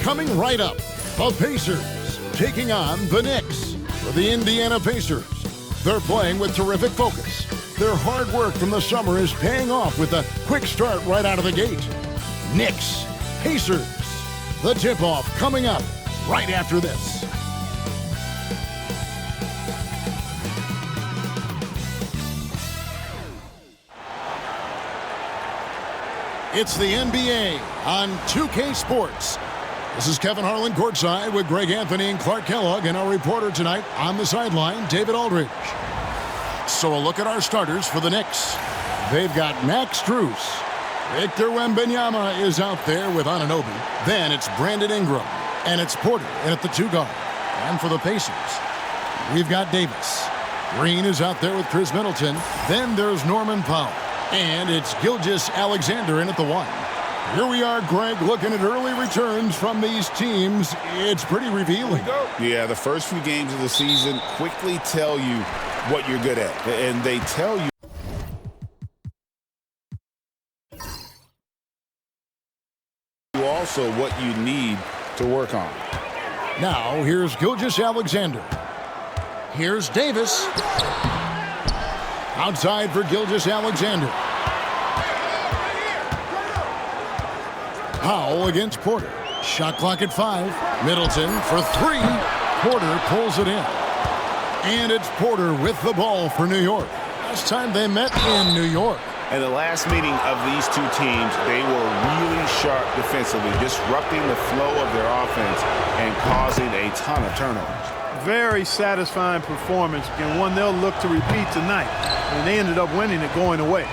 coming right up. The Pacers taking on the Knicks. For the Indiana Pacers, they're playing with terrific focus. Their hard work from the summer is paying off with a quick start right out of the gate. Knicks, Pacers. The tip-off coming up right after this. It's the NBA on 2K Sports. This is Kevin Harlan courtside with Greg Anthony and Clark Kellogg, and our reporter tonight on the sideline, David Aldridge. So a look at our starters for the Knicks. They've got Max Strus. Victor Wembanyama is out there with Anunoby. Then it's Brandon Ingram, and it's Porter in at the 2 guard. And for the Pacers, we've got Davis. Green is out there with Chris Middleton. Then there's Norman Powell. And it's Gilgeous-Alexander in at the 1. Here we are, Greg, looking at early returns from these teams. It's pretty revealing. Yeah, the first few games of the season quickly tell you what you're good at. And they tell you also what you need to work on. Now, here's Gilgeous-Alexander. Here's Davis. Outside for Gilgeous-Alexander. Powell against Porter. Shot clock at 5. Middleton for 3. Porter pulls it in. And it's Porter with the ball for New York. Last time they met in New York. And the last meeting of these two teams, they were really sharp defensively, disrupting the flow of their offense and causing a ton of turnovers. Very satisfying performance, and one they'll look to repeat tonight. And they ended up winning it going away.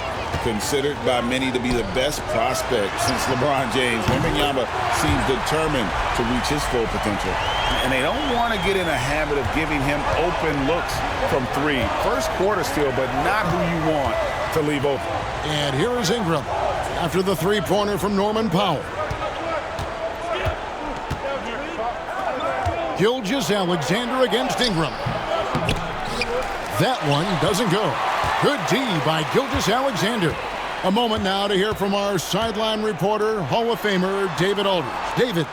Considered by many to be the best prospect since LeBron James, Wembanyama seems determined to reach his full potential. And they don't want to get in a habit of giving him open looks from 3. First quarter still, but not who you want to leave open. And here is Ingram after the 3-pointer from Norman Powell. Gilgeous-Alexander against Ingram. That one doesn't go. Good D by Gilgeous-Alexander. A moment now to hear from our sideline reporter, Hall of Famer David Aldridge. David.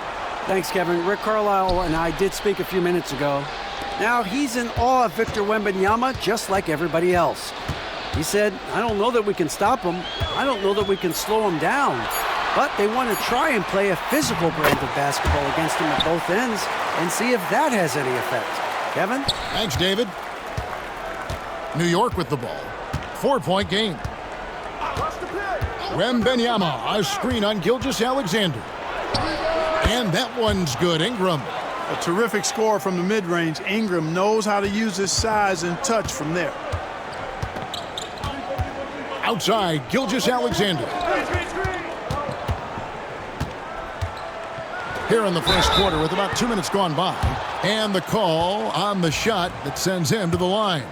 Thanks, Kevin. Rick Carlisle and I did speak a few minutes ago. Now, he's in awe of Victor Wembanyama just like everybody else. He said, I don't know that we can stop him. I don't know that we can slow him down. But they want to try and play a physical brand of basketball against him at both ends and see if that has any effect. Kevin? Thanks, David. New York with the ball. 4-point game. Wembanyama, a screen on Gilgeous-Alexander. And that one's good. Ingram. A terrific score from the mid-range. Ingram knows how to use his size and touch from there. Outside, Gilgeous-Alexander. Here in the first quarter with about 2 minutes gone by. And the call on the shot that sends him to the line.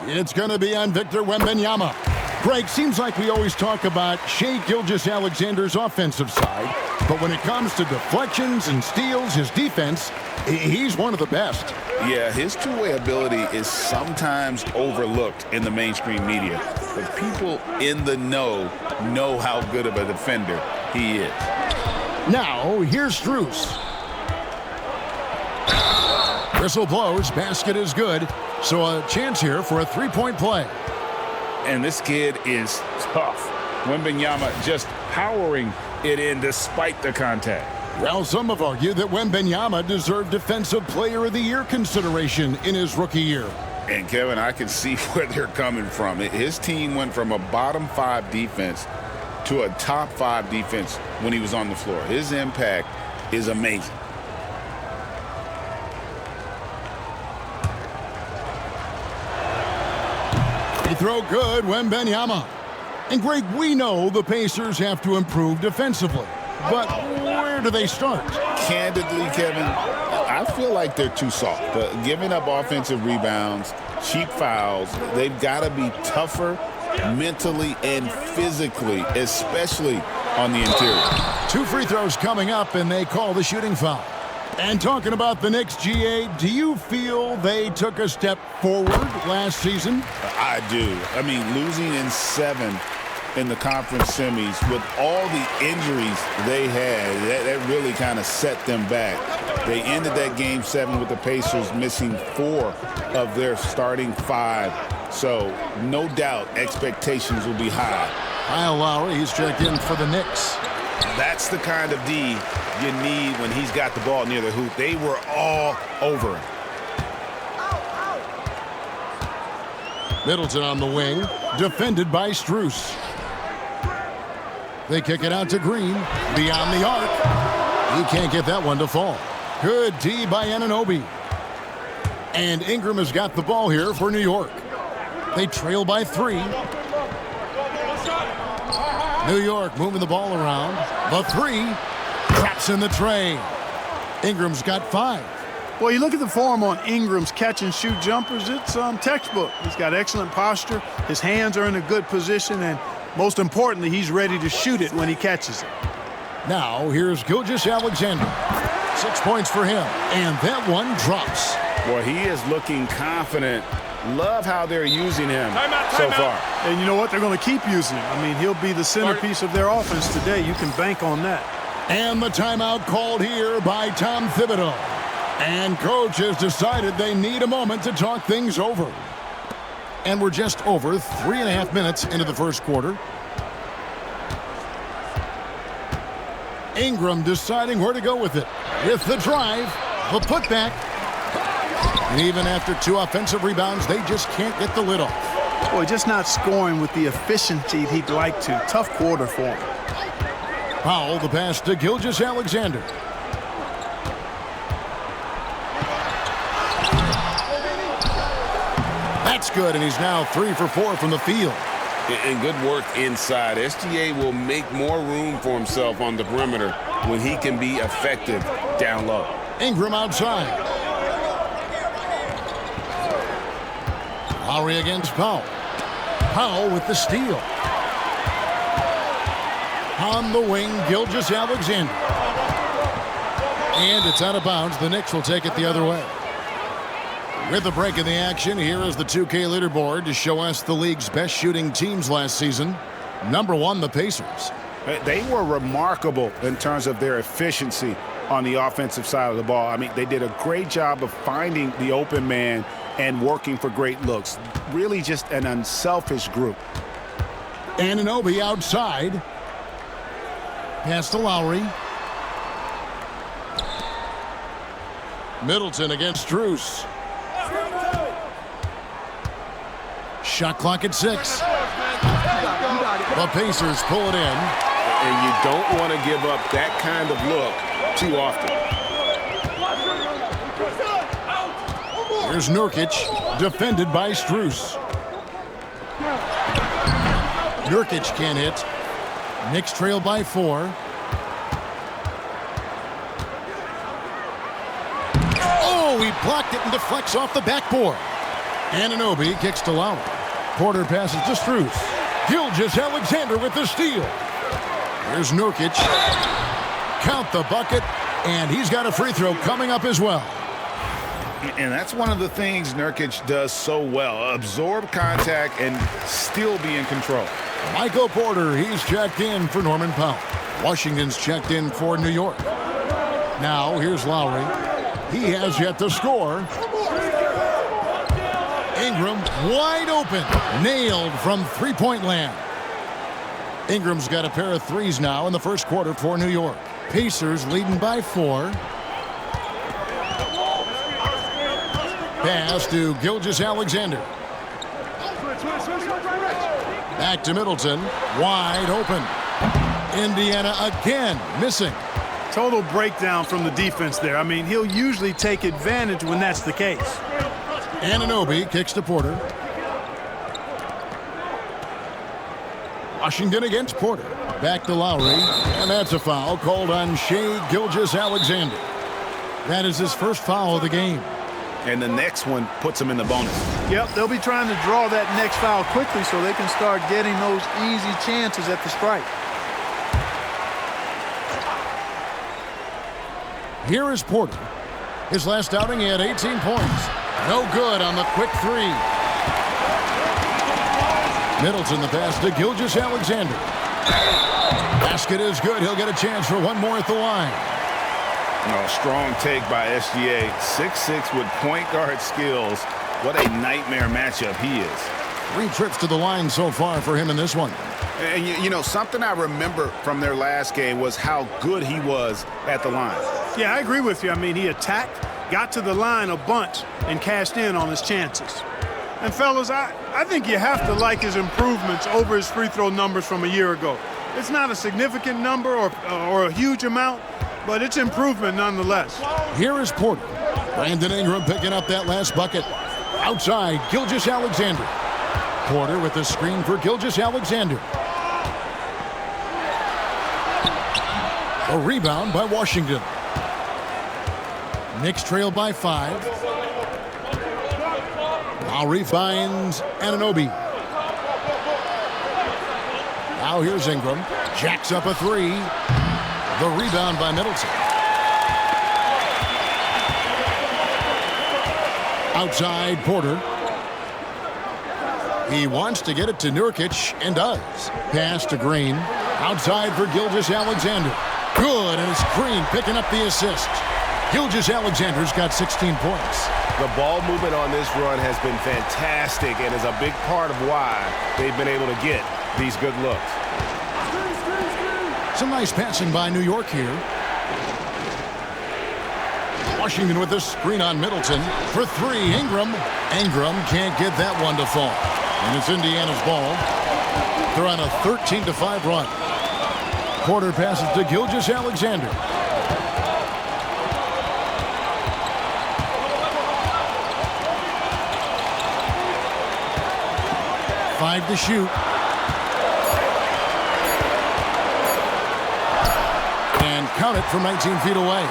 It's going to be on Victor Wembanyama. Greg, seems like we always talk about Shai Gilgeous-Alexander's offensive side, but when it comes to deflections and steals, his defense, he's one of the best. Yeah, his two-way ability is sometimes overlooked in the mainstream media, but people in the know how good of a defender he is. Now, here's Strus. Whistle blows, basket is good, so a chance here for a 3-point play. And this kid is tough. Wembanyama just powering it in despite the contact. Well, some have argued that Wembanyama deserved Defensive Player of the Year consideration in his rookie year. And, Kevin, I can see where they're coming from. His team went from a bottom 5 defense to a top 5 defense when he was on the floor. His impact is amazing. They throw good, Wembanyama. And, Greg, we know the Pacers have to improve defensively. But where do they start? Candidly, Kevin, I feel like they're too soft. Giving up offensive rebounds, cheap fouls, they've got to be tougher mentally and physically, especially on the interior. 2 free throws coming up, and they call the shooting foul. And talking about the Knicks, GA, do you feel they took a step forward last season? I do. I mean, losing in 7 in the conference semis. With all the injuries they had, that really kind of set them back. They ended that Game 7 with the Pacers missing 4 of their starting 5. So no doubt expectations will be high. Kyle Lowry, he's checked in for the Knicks. That's the kind of D you need when he's got the ball near the hoop. They were all over him. Middleton on the wing, defended by Strus. They kick it out to Green, beyond the arc. He can't get that one to fall. Good D by Anunoby. And Ingram has got the ball here for New York. They trail by 3. New York moving the ball around. The 3 traps in the tray. Ingram's got 5. Well, you look at the form on Ingram's catch-and-shoot jumpers, it's textbook. He's got excellent posture. His hands are in a good position, and most importantly, he's ready to shoot it when he catches it. Now, here's Gilgeous-Alexander. 6 points for him, and that one drops. Boy, he is looking confident. Love how they're using him so far. And you know what? They're going to keep using him. I mean, he'll be the centerpiece of their offense today. You can bank on that. And the timeout called here by Tom Thibodeau. And coach has decided they need a moment to talk things over. And we're just over 3.5 minutes into the first quarter. Ingram deciding where to go with it. With the drive, the putback. And even after 2 offensive rebounds, they just can't get the lid off. Boy, just not scoring with the efficiency he'd like to. Tough quarter for him. Powell, the pass to Gilgeous-Alexander. That's good, and he's now 3 for 4 from the field. And good work inside. SGA will make more room for himself on the perimeter when he can be effective down low. Ingram outside. Lowry against Powell. Powell with the steal. On the wing, Gilgeous-Alexander. And it's out of bounds. The Knicks will take it the other way. With the break in the action, here is the 2K leaderboard to show us the league's best shooting teams last season. Number 1, the Pacers. They were remarkable in terms of their efficiency on the offensive side of the ball. I mean, they did a great job of finding the open man and working for great looks. Really just an unselfish group. Anunoby outside. Pass to Lowry. Middleton against Strus. Shot clock at 6. The Pacers pull it in. And you don't want to give up that kind of look too often. Here's Nurkic, defended by Strus. Nurkic can't hit. Knicks trail by 4. Oh, he blocked it and deflects off the backboard. Anunoby kicks to Lowry. Porter passes to Strus. Gilgeous-Alexander with the steal. Here's Nurkic. Count the bucket, and he's got a free throw coming up as well. And that's one of the things Nurkic does so well. Absorb contact and still be in control. Michael Porter, he's checked in for Norman Powell. Washington's checked in for New York. Now, here's Lowry. He has yet to score. Ingram wide open. Nailed from three-point land. Ingram's got a pair of threes now in the first quarter for New York. Pacers leading by 4. Pass to Gilgeous-Alexander. Back to Middleton. Wide open. Indiana again missing. Total breakdown from the defense there. I mean, he'll usually take advantage when that's the case. Anunoby kicks to Porter. Washington against Porter. Back to Lowry. And that's a foul called on Shai Gilgeous-Alexander. That is his first foul of the game. And the next one puts him in the bonus. Yep, they'll be trying to draw that next foul quickly so they can start getting those easy chances at the strike. Here is Porter. His last outing, he had 18 points. No good on the quick 3. Middleton the pass to Gilgeous-Alexander. Basket is good. He'll get a chance for one more at the line. Strong take by SGA. 6'6" with point guard skills. What a nightmare matchup he is. 3 trips to the line so far for him in this one. And, you know, something I remember from their last game was how good he was at the line. Yeah, I agree with you. I mean, he attacked, got to the line a bunch, and cashed in on his chances. And, fellas, I think you have to like his improvements over his free throw numbers from a year ago. It's not a significant number or a huge amount, but it's improvement nonetheless. Here is Porter. Brandon Ingram picking up that last bucket. Outside, Gilgeous-Alexander. Porter with the screen for Gilgeous-Alexander. A rebound by Washington. Knicks trail by 5. Lowry finds Anunoby. Now here's Ingram. Jacks up a 3. The rebound by Middleton. Outside, Porter. He wants to get it to Nurkic and does. Pass to Green. Outside for Gilgeous-Alexander. Good, and it's Green picking up the assist. Gilgeous-Alexander's got 16 points. The ball movement on this run has been fantastic and is a big part of why they've been able to get these good looks. Some nice passing by New York here. Washington with the screen on Middleton for 3. Ingram. Ingram can't get that one to fall. And it's Indiana's ball. They're on a 13-5 run. Porter passes to Gilgeous-Alexander. Five to shoot. And count it from 19 feet away.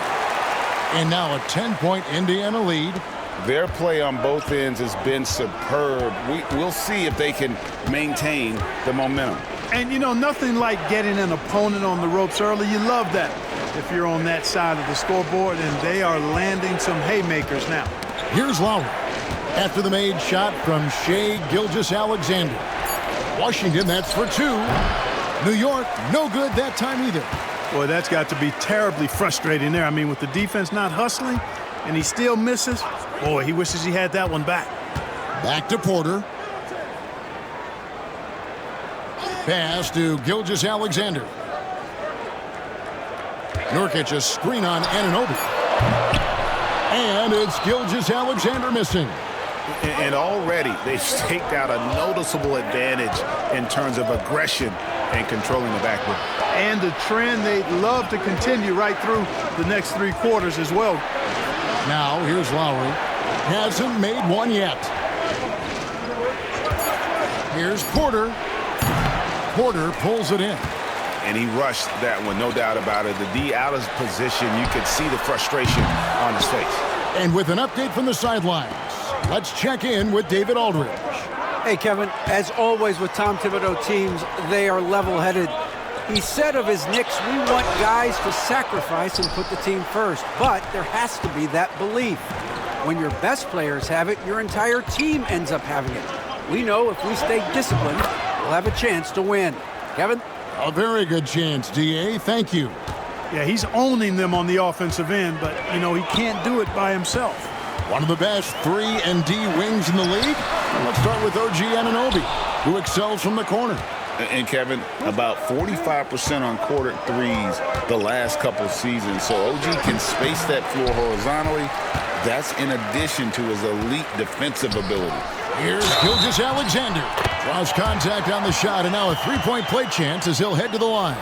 And now a 10-point Indiana lead. Their play on both ends has been superb. We'll see if they can maintain the momentum. And, you know, nothing like getting an opponent on the ropes early. You love that if you're on that side of the scoreboard, and they are landing some haymakers now. Here's Lowry. After the made shot from Shai Gilgeous-Alexander. Washington, that's for 2. New York, no good that time either. Boy, that's got to be terribly frustrating there. I mean, with the defense not hustling, and he still misses. Boy, he wishes he had that one back. Back to Porter. Pass to Gilgeous-Alexander. Nurkic a screen on Anunoby. And it's Gilgeous-Alexander missing. And already they've staked out a noticeable advantage in terms of aggression and controlling the backboard. And the trend they'd love to continue right through the next 3 quarters as well. Now here's Lowry. Hasn't made one yet. Here's Porter. Porter pulls it in. And he rushed that one, no doubt about it. The D out of position, you could see the frustration on his face. And with an update from the sidelines, let's check in with David Aldridge. Hey, Kevin, as always with Tom Thibodeau teams, they are level-headed. He said of his Knicks, we want guys to sacrifice and put the team first, but there has to be that belief. When your best players have it, your entire team ends up having it. We know if we stay disciplined, we'll have a chance to win. Kevin? A very good chance, D.A. Thank you. Yeah, he's owning them on the offensive end, but, you know, he can't do it by himself. One of the best 3 and D wings in the league. Let's start with OG Anunoby, who excels from the corner. And Kevin, about 45% on quarter threes the last couple seasons. So OG can space that floor horizontally. That's in addition to his elite defensive ability. Here's Gilgeous-Alexander. Draws contact on the shot, and now a 3-point play chance as he'll head to the line.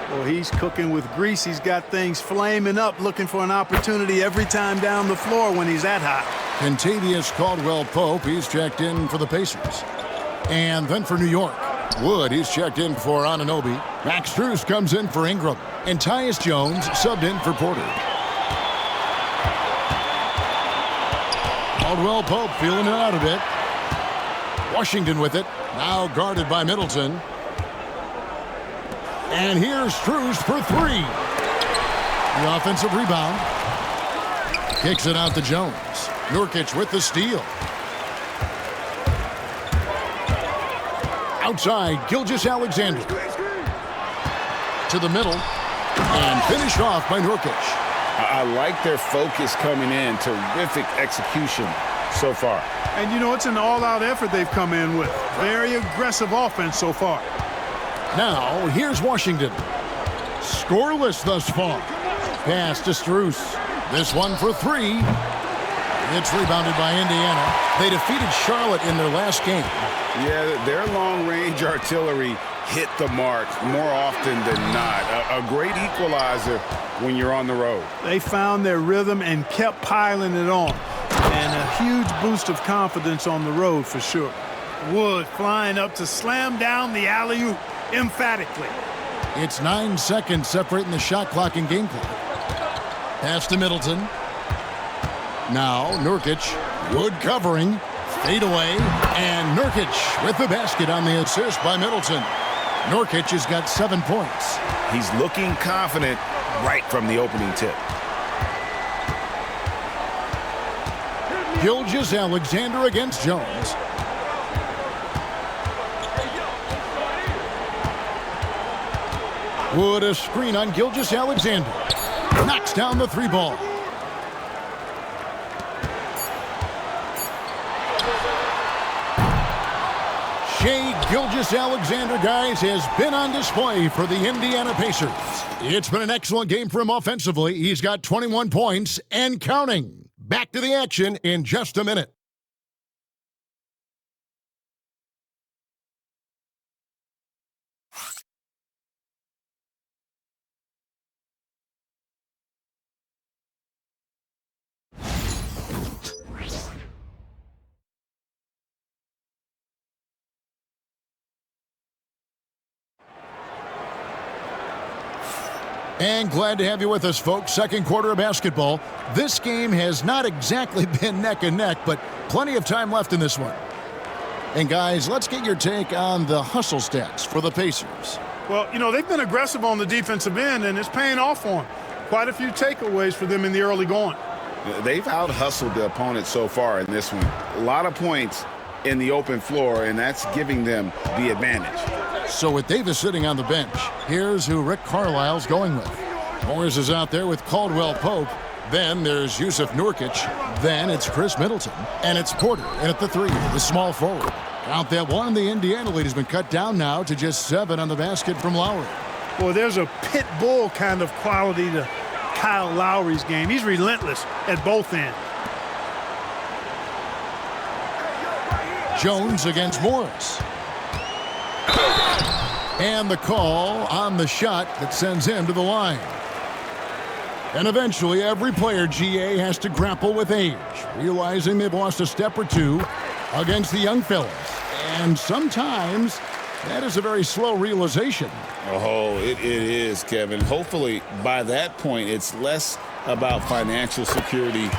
Well, he's cooking with grease. He's got things flaming up, looking for an opportunity every time down the floor when he's that hot. Kentavious Caldwell-Pope, he's checked in for the Pacers. And then for New York, Wood, he's checked in for Anunoby. Max Strus comes in for Ingram. And Tyus Jones subbed in for Porter. Caldwell-Pope feeling it out a bit. Washington with it, now guarded by Middleton. And here's Strus for 3. The offensive rebound. Kicks it out to Jones. Nurkic with the steal. Outside, Gilgeous-Alexander. To the middle. And finished off by Nurkic. I like their focus coming in. Terrific execution so far. And, you know, it's an all-out effort they've come in with. Very aggressive offense so far. Now, here's Washington. Scoreless thus far. Pass to Strus. This one for three. It's rebounded by Indiana. They defeated Charlotte in their last game. Yeah, their long-range artillery hit the mark more often than not. A great equalizer when you're on the road. They found their rhythm and kept piling it on. And a huge boost of confidence on the road for sure. Wood flying up to slam down the alley-oop emphatically. It's 9 seconds separating the shot clock and game clock. Pass to Middleton. Now Nurkic. Wood covering. Fade away. And Nurkic with the basket on the assist by Middleton. Nurkic has got 7 points. He's looking confident right from the opening tip. Gilgeous-Alexander against Jones. Wood a screen on Gilgeous-Alexander. Knocks down the three ball. Shai Gilgeous-Alexander, guys, has been on display for the Indiana Pacers. It's been an excellent game for him offensively. He's got 21 points and counting. Back to the action in just a minute. And glad to have you with us, folks. Second quarter of basketball. This game has not exactly been neck and neck, but plenty of time left in this one. And guys, let's get your take on the hustle stats for the Pacers. Well, you know, they've been aggressive on the defensive end, and it's paying off for them. Quite a few takeaways for them in the early going. They've out-hustled the opponent so far in this one. A lot of points in the open floor, and that's giving them the advantage. So with Davis sitting on the bench, here's who Rick Carlisle's going with. Morris is out there with Caldwell Pope. Then there's Yusuf Nurkic. Then it's Chris Middleton. And it's Porter in at the three, the small forward. Count that one. The Indiana lead has been cut down now to just 7 on the basket from Lowry. Boy, there's a pit bull kind of quality to Kyle Lowry's game. He's relentless at both ends. Jones against Morris. And the call on the shot that sends him to the line. And eventually every player, GA, has to grapple with age, realizing they've lost a step or two against the young fellas. And sometimes that is a very slow realization. Oh, it is, Kevin. Hopefully by that point it's less about financial security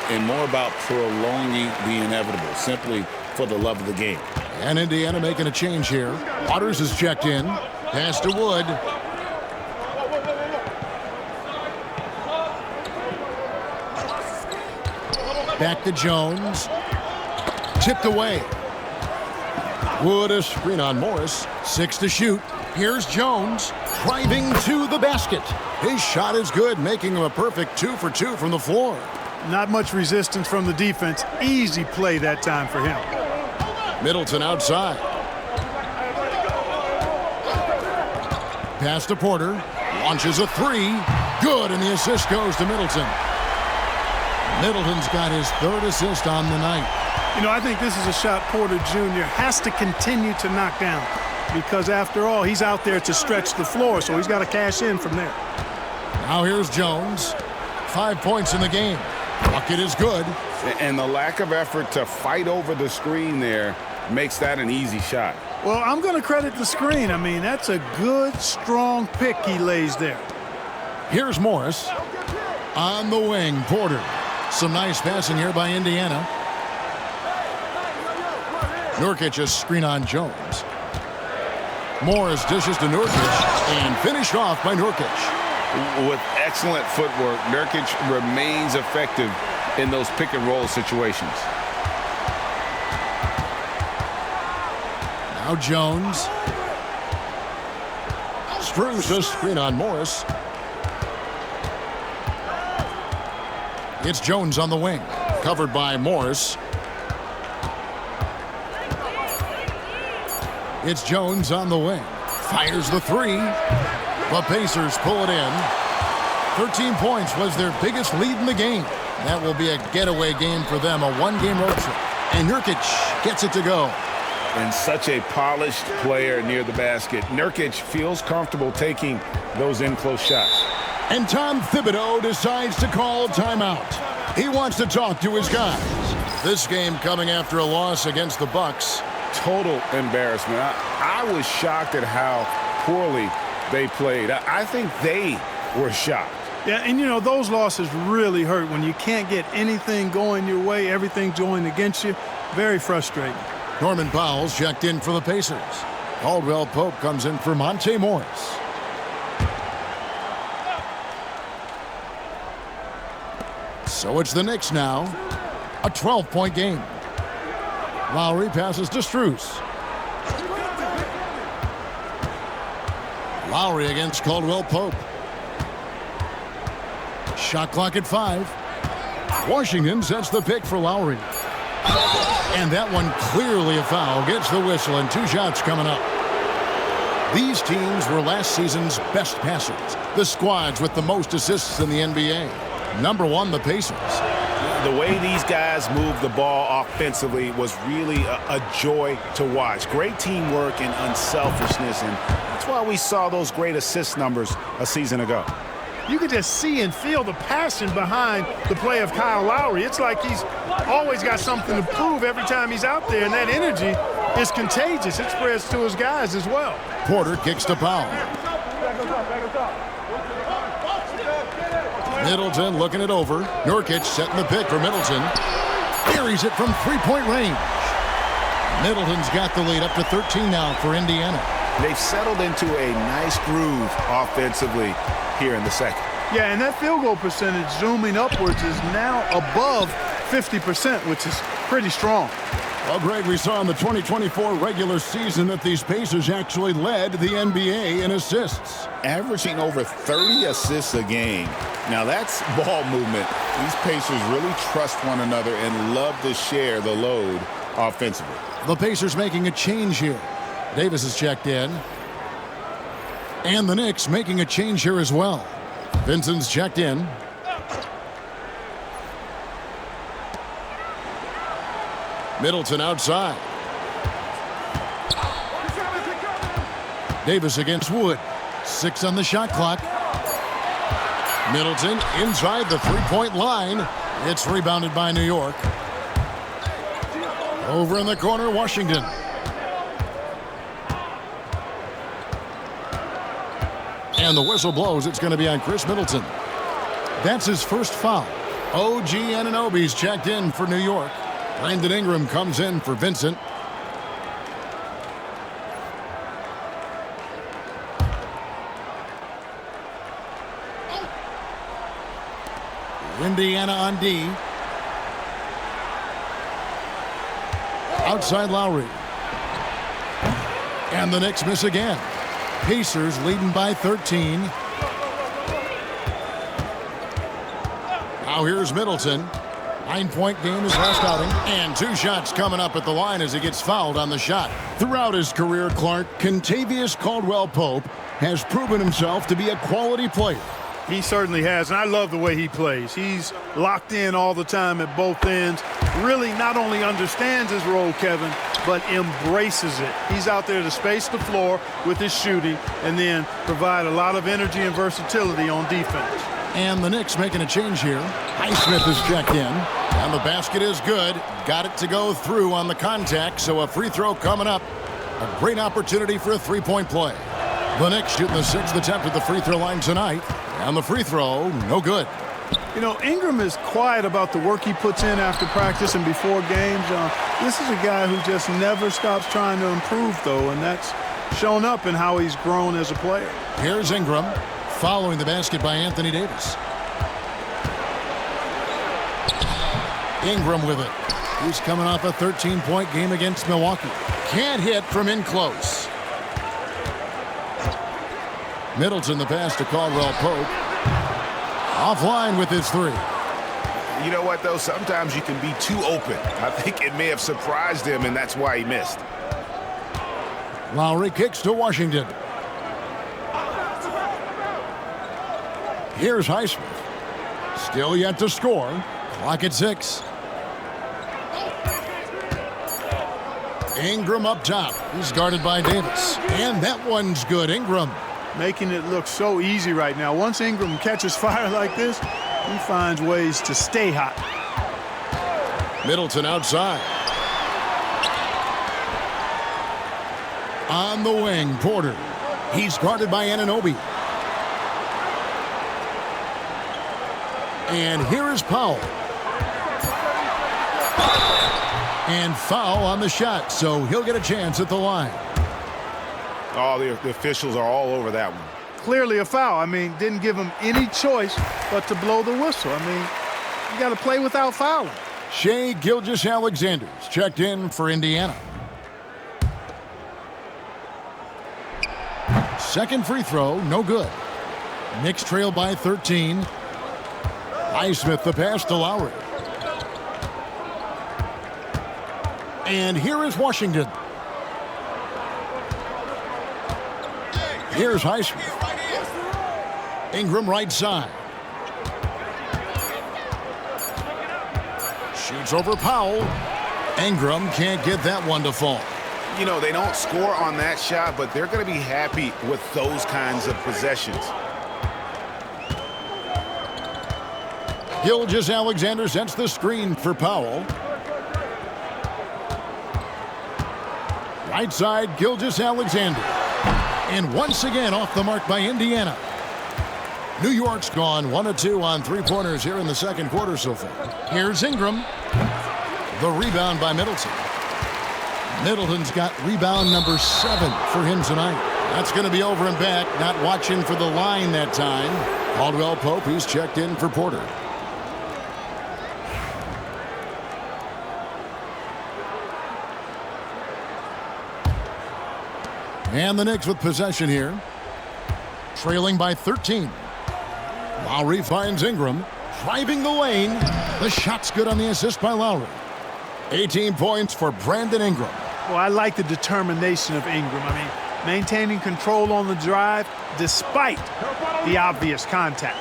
and more about prolonging the inevitable, simply for the love of the game. And Indiana making a change here. Waters is checked in. Pass to Wood. Back to Jones. Tipped away. Wood a screen on Morris. 6 to shoot. Here's Jones driving to the basket. His shot is good, making him a perfect 2 for 2 from the floor. Not much resistance from the defense. Easy play that time for him. Middleton outside. Pass to Porter. Launches a 3. Good, and the assist goes to Middleton. Middleton's got his 3rd assist on the night. You know, I think this is a shot Porter Jr. has to continue to knock down because, after all, he's out there to stretch the floor, so he's got to cash in from there. Now here's Jones. 5 points in the game. Bucket is good. And the lack of effort to fight over the screen there makes that an easy shot. Well, I'm going to credit the screen. I mean, that's a good, strong pick he lays there. Here's Morris. On the wing, Porter. Some nice passing here by Indiana. Nurkic a screen on Jones. Morris dishes to Nurkic and finished off by Nurkic. With excellent footwork, Nurkic remains effective in those pick and roll situations. Now Jones. Strews a screen on Morris. It's Jones on the wing. Covered by Morris. It's Jones on the wing. Fires the three. The Pacers pull it in. 13 points was their biggest lead in the game. That will be a getaway game for them, a one-game road trip. And Nurkic gets it to go. And such a polished player near the basket. Nurkic feels comfortable taking those in-close shots. And Tom Thibodeau decides to call timeout. He wants to talk to his guys. This game coming after a loss against the Bucks. Total embarrassment. I was shocked at how poorly they played. I think they were shocked. Yeah, and you know, those losses really hurt when you can't get anything going your way, everything's going against you. Very frustrating. Norman Powell's checked in for the Pacers. Caldwell Pope comes in for Monte Morris. So it's the Knicks now. A 12-point game. Lowry passes to Strus. Lowry against Caldwell Pope. Shot clock at 5. Washington sets the pick for Lowry. And that one clearly a foul. Gets the whistle and 2 shots coming up. These teams were last season's best passers. The squads with the most assists in the NBA. Number 1, the Pacers. The way these guys move the ball offensively was really a joy to watch. Great teamwork and unselfishness, and that's why we saw those great assist numbers a season ago. You could just see and feel the passion behind the play of Kyle Lowry. It's like he's always got something to prove every time he's out there, and that energy is contagious. It spreads to his guys as well. Porter kicks to Powell. Middleton looking it over. Nurkic setting the pick for Middleton. Buries it from three-point range. Middleton's got the lead up to 13 now for Indiana. They've settled into a nice groove offensively here in the second. Yeah, and that field goal percentage zooming upwards is now above 50%, which is pretty strong. Well, Greg, we saw in the 2024 regular season that these Pacers actually led the NBA in assists. Averaging over 30 assists a game. Now that's ball movement. These Pacers really trust one another and love to share the load offensively. The Pacers making a change here. Davis is checked in. And the Knicks making a change here as well. Vincent's checked in. Middleton outside. Davis against Wood. 6 on the shot clock. Middleton inside the three-point line. It's rebounded by New York. Over in the corner, Washington. And the whistle blows. It's going to be on Chris Middleton. That's his first foul. OG Anunoby's checked in for New York. Brandon Ingram comes in for Vincent. Indiana on D. Outside Lowry. And the Knicks miss again. Pacers leading by 13. Now here's Middleton. 9-point game his last outing. And 2 shots coming up at the line as he gets fouled on the shot. Throughout his career, Clark, Kentavious Caldwell-Pope has proven himself to be a quality player. He certainly has, and I love the way he plays. He's locked in all the time at both ends. Really not only understands his role, Kevin, but embraces it. He's out there to space the floor with his shooting and then provide a lot of energy and versatility on defense. And the Knicks making a change here. Highsmith is checked in. And the basket is good. Got it to go through on the contact, so a free throw coming up. A great opportunity for a three-point play. The Knicks shooting the 6th attempt at the free throw line tonight. And the free throw, no good. You know, Ingram is quiet about the work he puts in after practice and before games. This is a guy who just never stops trying to improve, though, and that's shown up in how he's grown as a player. Here's Ingram, following the basket by Anthony Davis. Ingram with it. He's coming off a 13-point game against Milwaukee. Can't hit from in close. Middleton the pass to Caldwell Pope. Offline with his three. You know what, though? Sometimes you can be too open. I think it may have surprised him, and that's why he missed. Lowry kicks to Washington. Here's Highsmith. Still yet to score. Clock at 6. Ingram up top. He's guarded by Davis. And that one's good. Ingram. Making it look so easy right now. Once Ingram catches fire like this, he finds ways to stay hot. Middleton outside. On the wing, Porter. He's guarded by Anunoby. And here is Powell. And foul on the shot, so he'll get a chance at the line. Oh, the officials are all over that one. Clearly a foul. I mean, didn't give him any choice but to blow the whistle. I mean, you got to play without fouling. Shai Gilgeous-Alexander's checked in for Indiana. Second free throw, no good. Knicks trail by 13. Highsmith the pass to Lowry. And here is Washington. Here's Highsmith. Ingram right side. Shoots over Powell. Ingram can't get that one to fall. You know, they don't score on that shot, but they're going to be happy with those kinds of possessions. Gilgeous-Alexander sets the screen for Powell. Right side, Gilgeous-Alexander. And once again off the mark by Indiana. New York's gone 1 of 2 on three-pointers here in the second quarter so far. Here's Ingram. The rebound by Middleton. Middleton's got rebound number 7 for him tonight. That's going to be over and back. Not watching for the line that time. Caldwell Pope, he's checked in for Porter. And the Knicks with possession here. Trailing by 13. Lowry finds Ingram. Driving the lane. The shot's good on the assist by Lowry. 18 points for Brandon Ingram. Well, I like the determination of Ingram. I mean, maintaining control on the drive despite the obvious contact.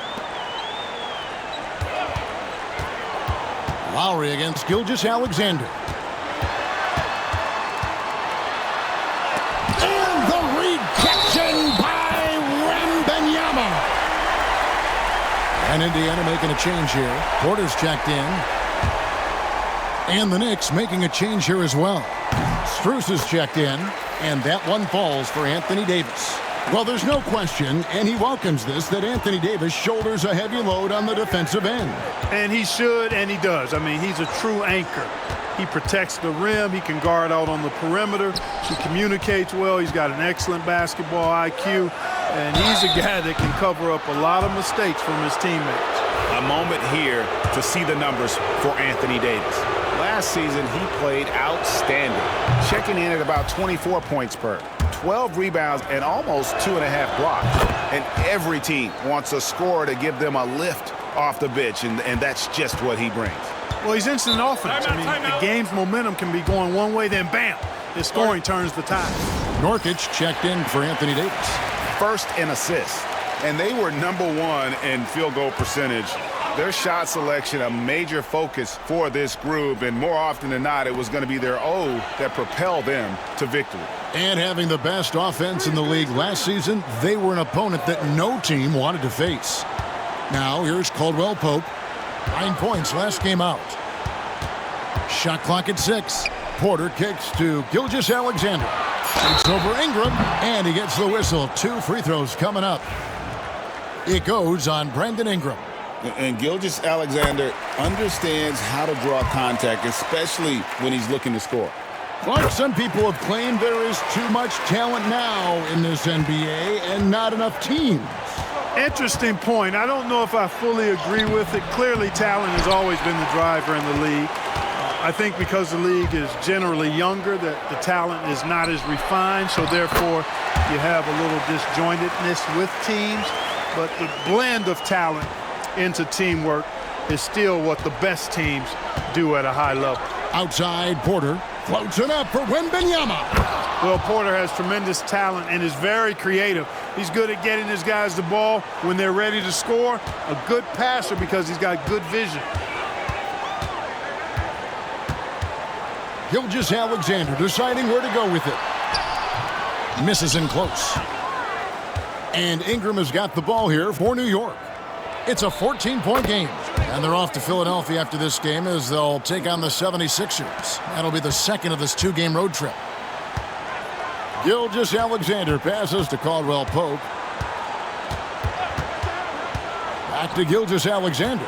Lowry against Gilgeous-Alexander. And the rejection by Wembanyama. And Indiana making a change here. Porter's checked in. And the Knicks making a change here as well. Strus is checked in, and that one falls for Anthony Davis. Well, there's no question, and he welcomes this, that Anthony Davis shoulders a heavy load on the defensive end. And he should, and he does. I mean, he's a true anchor. He protects the rim. He can guard out on the perimeter. He communicates well. He's got an excellent basketball IQ, and he's a guy that can cover up a lot of mistakes from his teammates. A moment here to see the numbers for Anthony Davis. Last season, he played outstanding, checking in at about 24 points per, 12 rebounds, and almost 2.5 blocks. And every team wants a scorer to give them a lift off the bench, and that's just what he brings. Well, he's instant offense. I mean, the game's momentum can be going one way, then bam, his scoring turns the tide. Nurkic checked in for Anthony Davis. First in assists, and they were #1 in field goal percentage. Their shot selection, a major focus for this group, and more often than not, it was going to be their O that propelled them to victory. And having the best offense in the league last season, they were an opponent that no team wanted to face. Now, here's Caldwell Pope. 9 points last game out. Shot clock at 6. Porter kicks to Gilgeous-Alexander. Shoots over Ingram, and he gets the whistle. 2 free throws coming up. It goes on Brandon Ingram. And Gilgeous-Alexander understands how to draw contact, especially when he's looking to score. Clark, some people have claimed there is too much talent now in this NBA and not enough teams. Interesting point. I don't know if I fully agree with it. Clearly, talent has always been the driver in the league. I think because the league is generally younger, that the talent is not as refined, so therefore you have a little disjointedness with teams. But the blend of talent into teamwork is still what the best teams do at a high level. Outside, Porter floats it up for Wembanyama. Well, Porter has tremendous talent and is very creative. He's good at getting his guys the ball when they're ready to score. A good passer because he's got good vision. Gilgeous-Alexander deciding where to go with it. Misses in close. And Ingram has got the ball here for New York. It's a 14-point game. And they're off to Philadelphia after this game as they'll take on the 76ers. That'll be the second of this two-game road trip. Gilgeous-Alexander passes to Caldwell Pope. Back to Gilgeous-Alexander.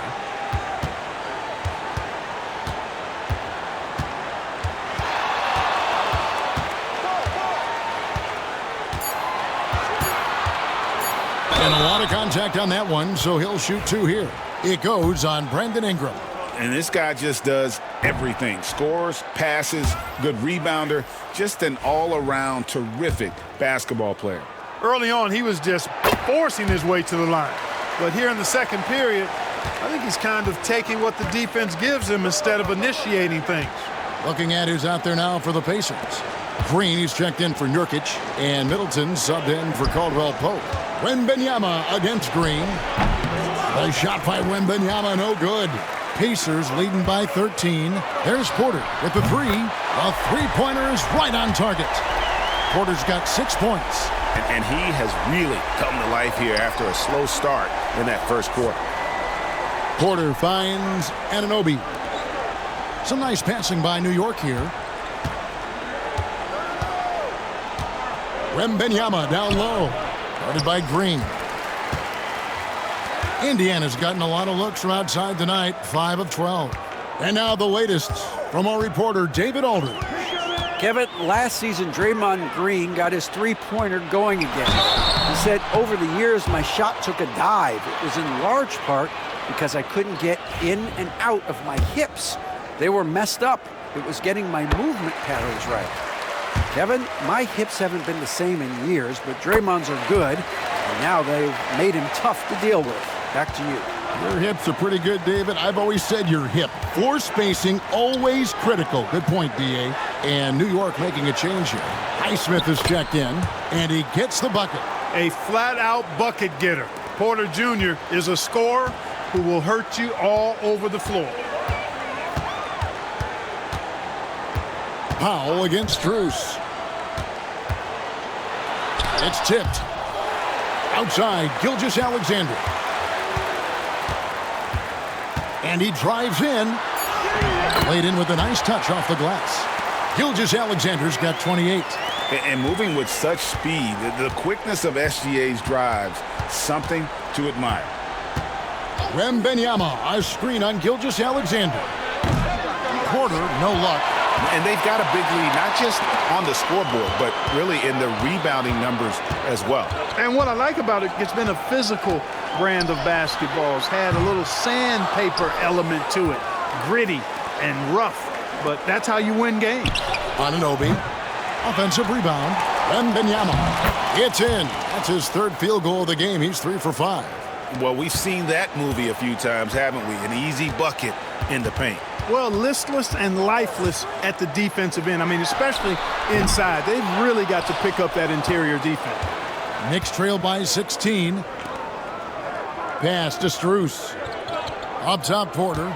And a lot of contact on that one, so he'll shoot two here. It goes on Brandon Ingram. And this guy just does everything. Scores, passes, good rebounder, just an all-around terrific basketball player. Early on, he was just forcing his way to the line. But here in the second period, I think he's kind of taking what the defense gives him instead of initiating things. Looking at who's out there now for the Pacers. Green, he's checked in for Nurkic, and Middleton subbed in for Caldwell Pope. Wembanyama against Green. The shot by Wembanyama, no good. Pacers leading by 13. There's Porter with the three. The three-pointer is right on target. Porter's got 6 points. And he has really come to life here after a slow start in that first quarter. Porter finds Anunoby. Some nice passing by New York here. Wembanyama down low. Guarded by Green. Indiana's gotten a lot of looks from outside tonight, 5 of 12. And now the latest from our reporter, David Aldridge. Kevin, last season, Draymond Green got his three-pointer going again. He said, over the years, my shot took a dive. It was in large part because I couldn't get in and out of my hips. They were messed up. It was getting my movement patterns right. Kevin, my hips haven't been the same in years, but Draymond's are good, and now they've made him tough to deal with. Back to you. Your hips are pretty good, David. I've always said your hip. Floor spacing, always critical. Good point, D.A. And New York making a change here. Highsmith is checked in, and he gets the bucket. A flat-out bucket getter. Porter Jr. is a scorer who will hurt you all over the floor. Powell against Strus. It's tipped. Outside, Gilgeous-Alexander. And he drives in. Laid in with a nice touch off the glass. Gilgeous-Alexander's got 28. And moving with such speed, the quickness of SGA's drives, something to admire. Wembanyama, a screen on Gilgeous-Alexander. Porter, no luck. And they've got a big lead, not just on the scoreboard, but really in the rebounding numbers as well. And what I like about it, it's been a physical brand of basketball. It's had a little sandpaper element to it, gritty and rough, but that's how you win games. Anunoby, offensive rebound. Wembanyama, it's in. That's his third field goal of the game. He's 3 for 5. Well, we've seen that movie a few times, haven't we? An easy bucket in the paint. Well, listless and lifeless at the defensive end. I mean, especially inside. They've really got to pick up that interior defense. Knicks trail by 16. Pass to Strus. Up top, Porter.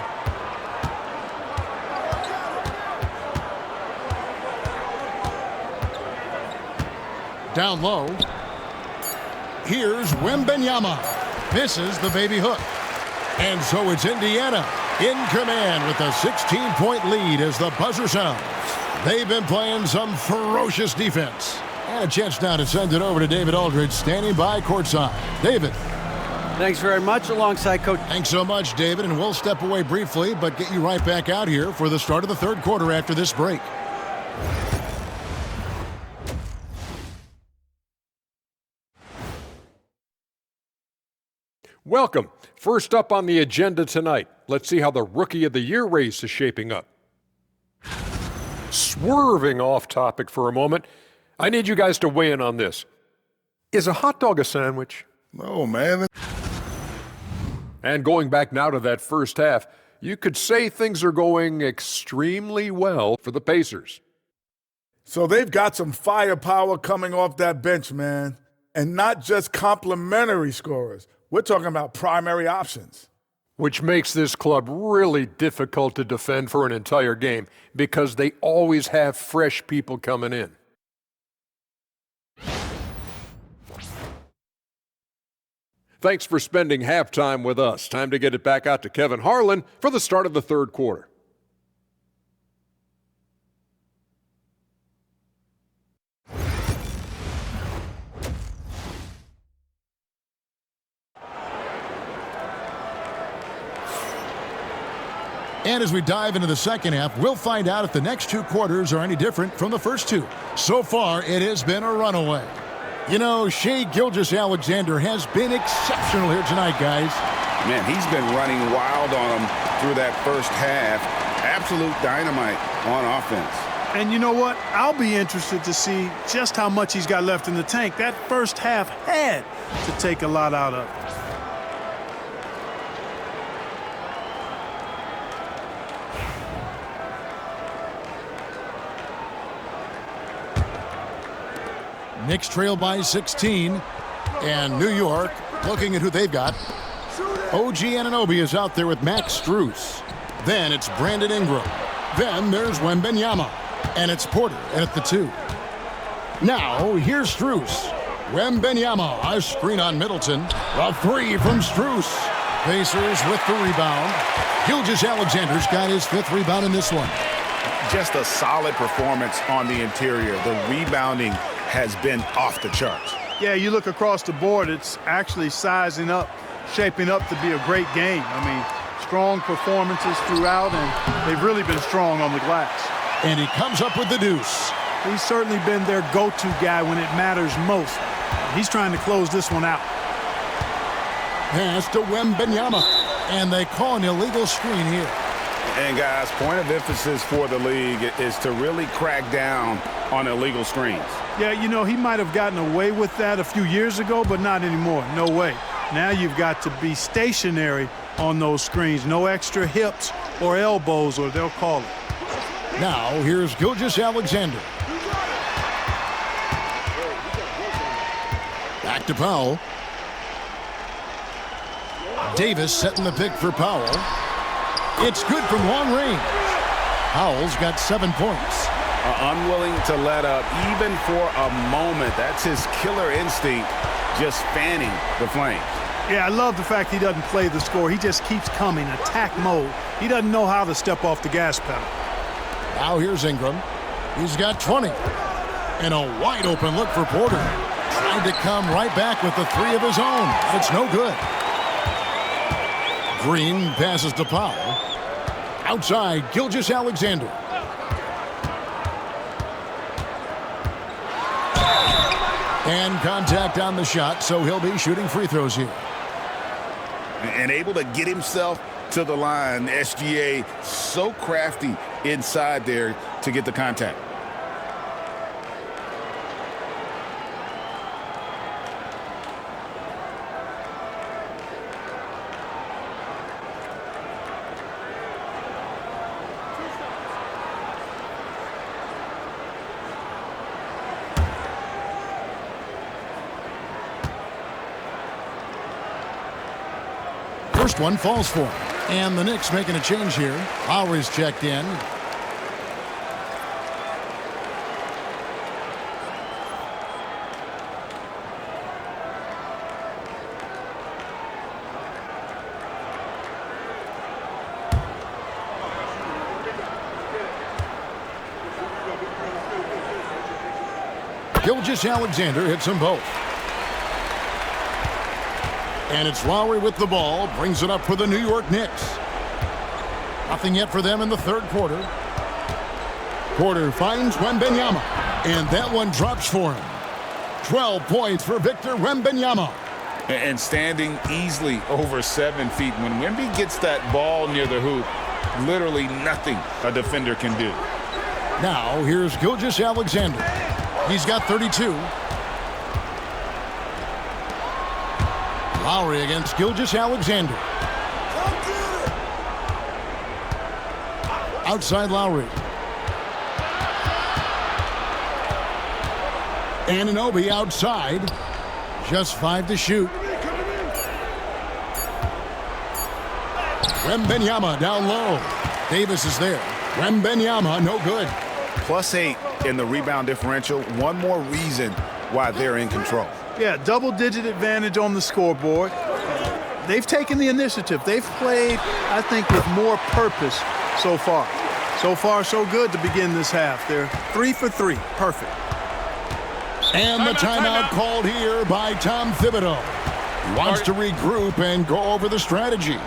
Down low. Here's Wembanyama. Misses the baby hook. And so it's Indiana in command with a 16-point lead as the buzzer sounds. They've been playing some ferocious defense. And a chance now to send it over to David Aldridge, standing by courtside. David. Thanks very much, alongside Coach. Thanks so much, David, and we'll step away briefly, but get you right back out here for the start of the third quarter after this break. Welcome. First up on the agenda tonight, let's see how the Rookie of the Year race is shaping up. Swerving off topic for a moment, I need you guys to weigh in on this. Is a hot dog a sandwich? Oh, man. And going back now to that first half, you could say things are going extremely well for the Pacers. So they've got some firepower coming off that bench, man. And not just complimentary scorers. We're talking about primary options. Which makes this club really difficult to defend for an entire game because they always have fresh people coming in. Thanks for spending halftime with us. Time to get it back out to Kevin Harlan for the start of the third quarter. And as we dive into the second half, we'll find out if the next two quarters are any different from the first two. So far, it has been a runaway. You know, Shai Gilgeous-Alexander has been exceptional here tonight, guys. Man, he's been running wild on them through that first half. Absolute dynamite on offense. And you know what? I'll be interested to see just how much he's got left in the tank. That first half had to take a lot out of it. Knicks trail by 16, and New York looking at who they've got. OG Anunoby is out there with Max Strus. Then it's Brandon Ingram. Then there's Wembanyama, and it's Porter at the 2. Now here's Strus. Wembanyama, a screen on Middleton. A 3 from Strus. Pacers with the rebound. Gilgeous-Alexander's got his 5th rebound in this one. Just a solid performance on the interior. The rebounding has been off the charts. Yeah, you look across the board, it's actually sizing up, shaping up to be a great game. I mean, strong performances throughout, and they've really been strong on the glass. And he comes up with the deuce. He's certainly been their go-to guy when it matters most. He's trying to close this one out. Pass to Wembanyama, and they call an illegal screen here. And guys, point of emphasis for the league is to really crack down on illegal screens. Yeah, you know, he might have gotten away with that a few years ago, but not anymore. No way. Now you've got to be stationary on those screens. No extra hips or elbows, or they'll call it. Now here's Gilgeous-Alexander. Back to Powell. Davis setting the pick for Powell. It's good from long range. Powell's got 7 points. Unwilling to let up even for a moment. That's his killer instinct, just fanning the flames. Yeah, I love the fact he doesn't play the score. He just keeps coming, attack mode. He doesn't know how to step off the gas pedal. Now here's Ingram. He's got 20. And a wide open look for Porter. Trying to come right back with the 3 of his own. It's no good. Green passes to Powell. Outside, Gilgeous-Alexander. And contact on the shot, so he'll be shooting free throws here. And able to get himself to the line. SGA so crafty inside there to get the contact. First one falls for him. And the Knicks making a change here. Lowry's checked in. Gilgeous-Alexander hits them both. And it's Lowry with the ball, brings it up for the New York Knicks. Nothing yet for them in the third quarter. Porter finds Wembanyama, and that one drops for him. 12 points for Victor Wembanyama. And standing easily over 7 feet. When Wemby gets that ball near the hoop, literally nothing a defender can do. Now, here's Gilgeous Alexander. He's got 32. Lowry against Gilgeous Alexander. Outside Lowry. Anunoby outside. Just 5 to shoot. Wembanyama down low. Davis is there. Wembanyama, no good. +8 in the rebound differential. One more reason why they're in control. Yeah, double-digit advantage on the scoreboard. They've taken the initiative. They've played, I think, with more purpose so far. So far, so good to begin this half. They're 3 for 3. Perfect. And the timeout called here by Tom Thibodeau. He wants to regroup and go over the strategy.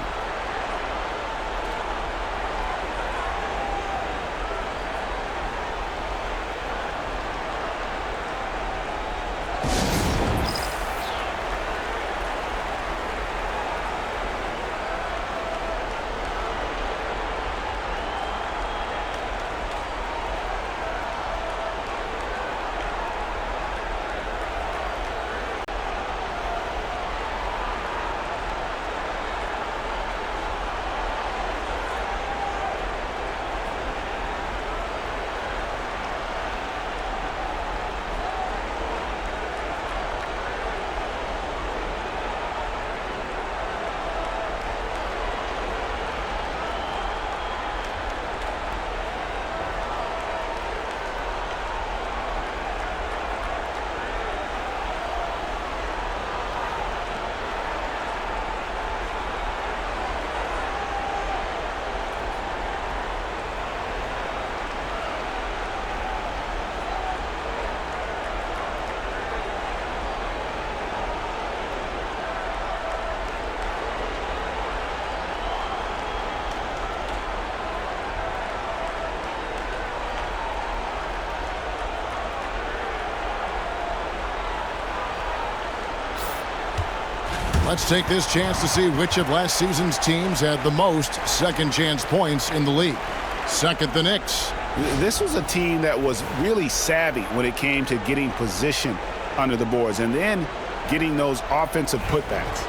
Let's take this chance to see which of last season's teams had the most second-chance points in the league. Second, the Knicks. This was a team that was really savvy when it came to getting position under the boards and then getting those offensive putbacks.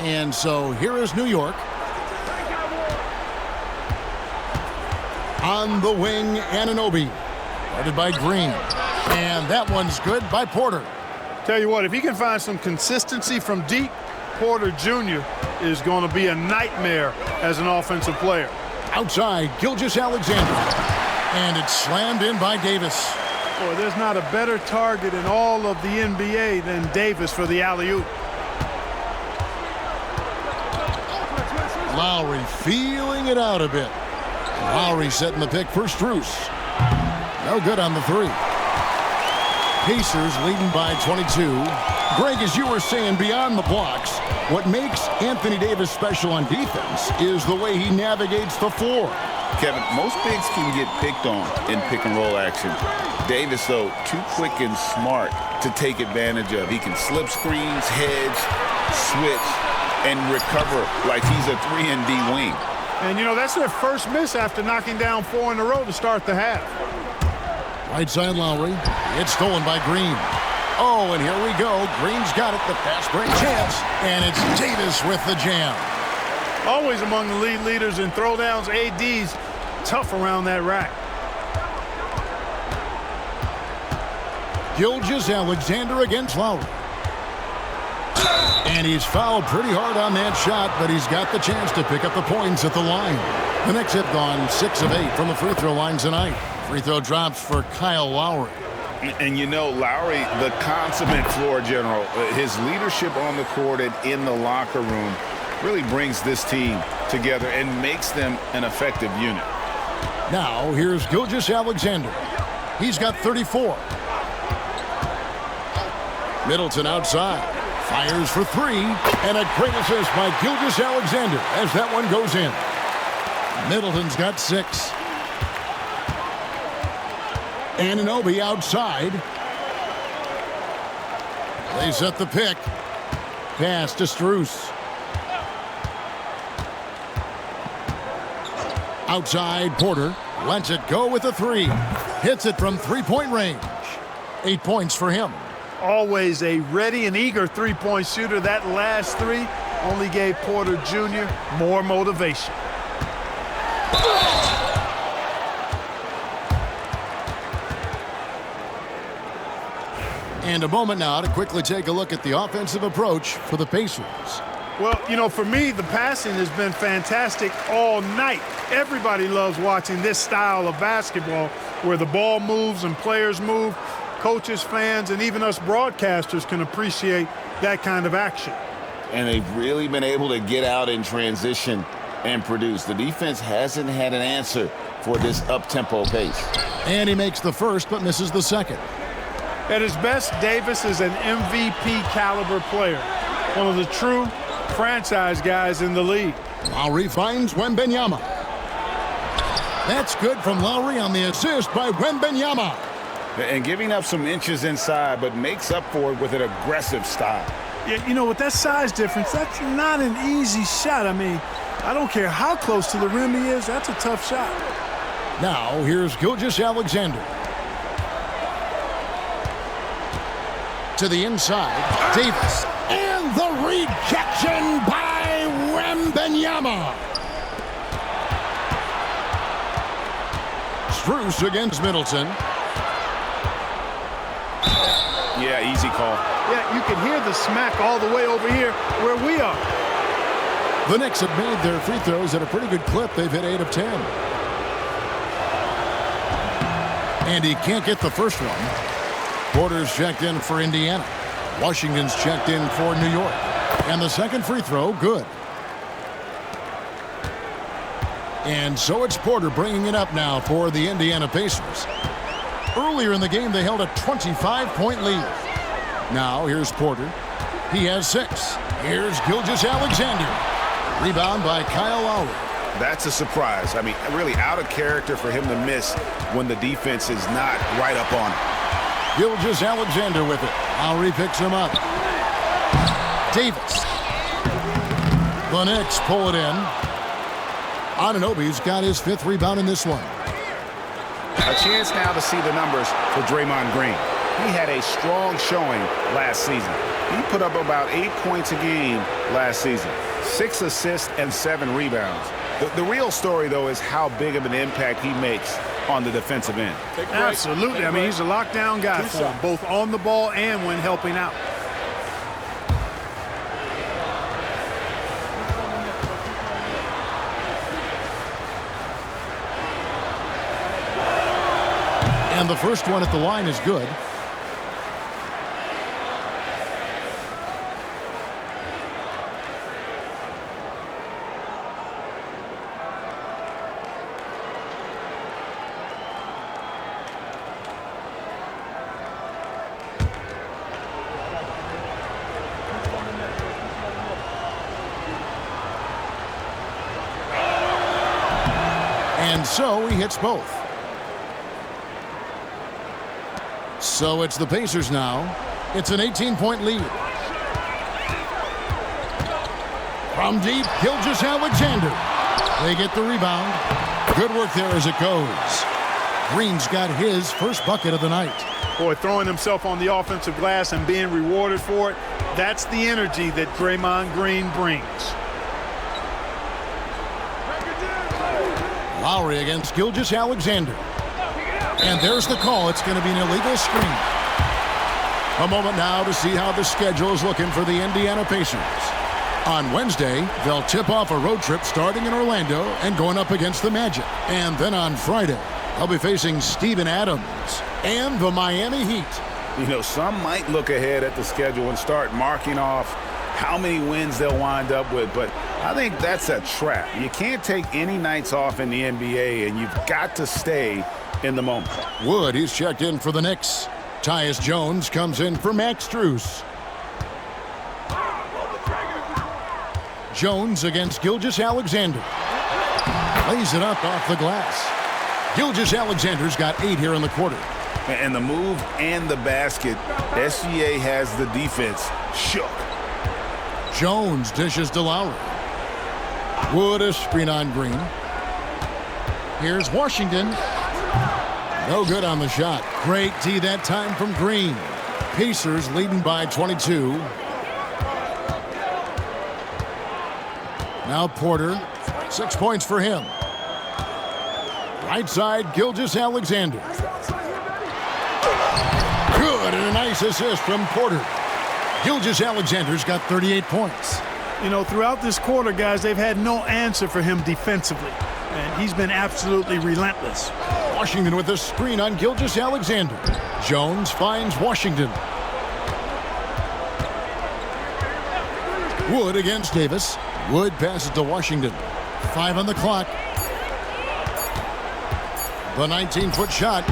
And so here is New York. On the wing, Anunoby. Guarded by Green. And that one's good by Porter. Tell you what, if he can find some consistency from deep, Porter Jr. is going to be a nightmare as an offensive player. Outside, Gilgeous Alexander. And it's slammed in by Davis. Boy, there's not a better target in all of the NBA than Davis for the alley-oop. Lowry feeling it out a bit. Lowry setting the pick for Strus. No good on the three. Pacers leading by 22. Greg, as you were saying, beyond the blocks, what makes Anthony Davis special on defense is the way he navigates the floor. Kevin, most bigs can get picked on in pick-and-roll action. Davis, though, too quick and smart to take advantage of. He can slip screens, hedge, switch, and recover like he's a 3-and-D wing. And, you know, that's their first miss after knocking down 4 in a row to start the half. Right side Lowry. It's stolen by Green. Oh, and here we go. Green's got it. The fast break chance. And it's Davis with the jam. Always among the league leaders in throwdowns. AD's tough around that rack. Gilgeous Alexander against Lowry. And he's fouled pretty hard on that shot, but he's got the chance to pick up the points at the line. The Knicks have gone 6 of 8 from the free throw line tonight. Free throw drops for Kyle Lowry. And you know, Lowry, the consummate floor general, his leadership on the court and in the locker room really brings this team together and makes them an effective unit. Now, here's Gilgeous Alexander. He's got 34. Middleton outside. Fires for 3. And a great assist by Gilgeous Alexander as that one goes in. Middleton's got 6. Anunoby outside. They set the pick. Pass to Strus. Outside, Porter lets it go with a three. Hits it from three-point range. 8 points for him. Always a ready and eager three-point shooter. That last three only gave Porter Jr. more motivation. And a moment now to quickly take a look at the offensive approach for the Pacers. Well, you know, for me, the passing has been fantastic all night. Everybody loves watching this style of basketball where the ball moves and players move. Coaches, fans, and even us broadcasters can appreciate that kind of action. And they've really been able to get out in transition and produce. The defense hasn't had an answer for this up-tempo pace. And he makes the first but misses the second. At his best, Davis is an MVP caliber player, one of the true franchise guys in the league. Lowry finds Wembanyama. That's good from Lowry on the assist by Wembanyama. And giving up some inches inside, but makes up for it with an aggressive style. Yeah, you know, with that size difference, that's not an easy shot. I mean, I don't care how close to the rim he is, that's a tough shot. Now, here's Gilgeous-Alexander. To the inside, Davis. And the rejection by Wembanyama. Strus against Middleton. Yeah, easy call. Yeah, you can hear the smack all the way over here where we are. The Knicks have made their free throws at a pretty good clip. They've hit 8 of 10. And he can't get the first one. Porter's checked in for Indiana. Washington's checked in for New York. And the second free throw, good. And so it's Porter bringing it up now for the Indiana Pacers. Earlier in the game, they held a 25-point lead. Now, here's Porter. He has 6. Here's Gilgeous-Alexander. Rebound by Kyle Lowry. That's a surprise. I mean, really out of character for him to miss when the defense is not right up on him. Gilgeous-Alexander with it. Lowry picks him up. Davis. The Knicks pull it in. Anunoby's got his 5th rebound in this one. A chance now to see the numbers for Draymond Green. He had a strong showing last season. He put up about 8 points a game last season. 6 assists and 7 rebounds. The real story, though, is how big of an impact he makes on the defensive end. Absolutely. I mean, he's a lockdown guy for him, both on the ball and when helping out. And the first one at the line is good. And so he hits both. So it's the Pacers now. It's an 18-point lead. From deep, Gilgeous-Alexander. They get the rebound. Good work there as it goes. Green's got his first bucket of the night. Boy, throwing himself on the offensive glass and being rewarded for it, that's the energy that Draymond Green brings. Lowry against Gilgeous-Alexander. And there's the call. It's going to be an illegal screen. A moment now to see how the schedule is looking for the Indiana Pacers. On Wednesday, they'll tip off a road trip starting in Orlando and going up against the Magic. And then on Friday, they'll be facing Steven Adams and the Miami Heat. You know, some might look ahead at the schedule and start marking off how many wins they'll wind up with, but I think that's a trap. You can't take any nights off in the NBA, and you've got to stay in the moment. Wood, he's checked in for the Knicks. Tyus Jones comes in for Max Strus. Jones against Gilgeous-Alexander. Lays it up off the glass. Gilgeous-Alexander's got 8 here in the quarter. And the move and the basket, SGA has the defense shook. Jones dishes to Lowry. Wood a screen on Green. Here's Washington. No good on the shot. Great D that time from Green. Pacers leading by 22. Now Porter. 6 points for him. Right side, Gilgeous-Alexander. Good, and a nice assist from Porter. Gilgeous-Alexander's got 38 points. You know, throughout this quarter, guys, they've had no answer for him defensively. And he's been absolutely relentless. Washington with a screen on Gilgeous-Alexander. Jones finds Washington. Wood against Davis. Wood passes to Washington. 5 on the clock. The 19-foot shot.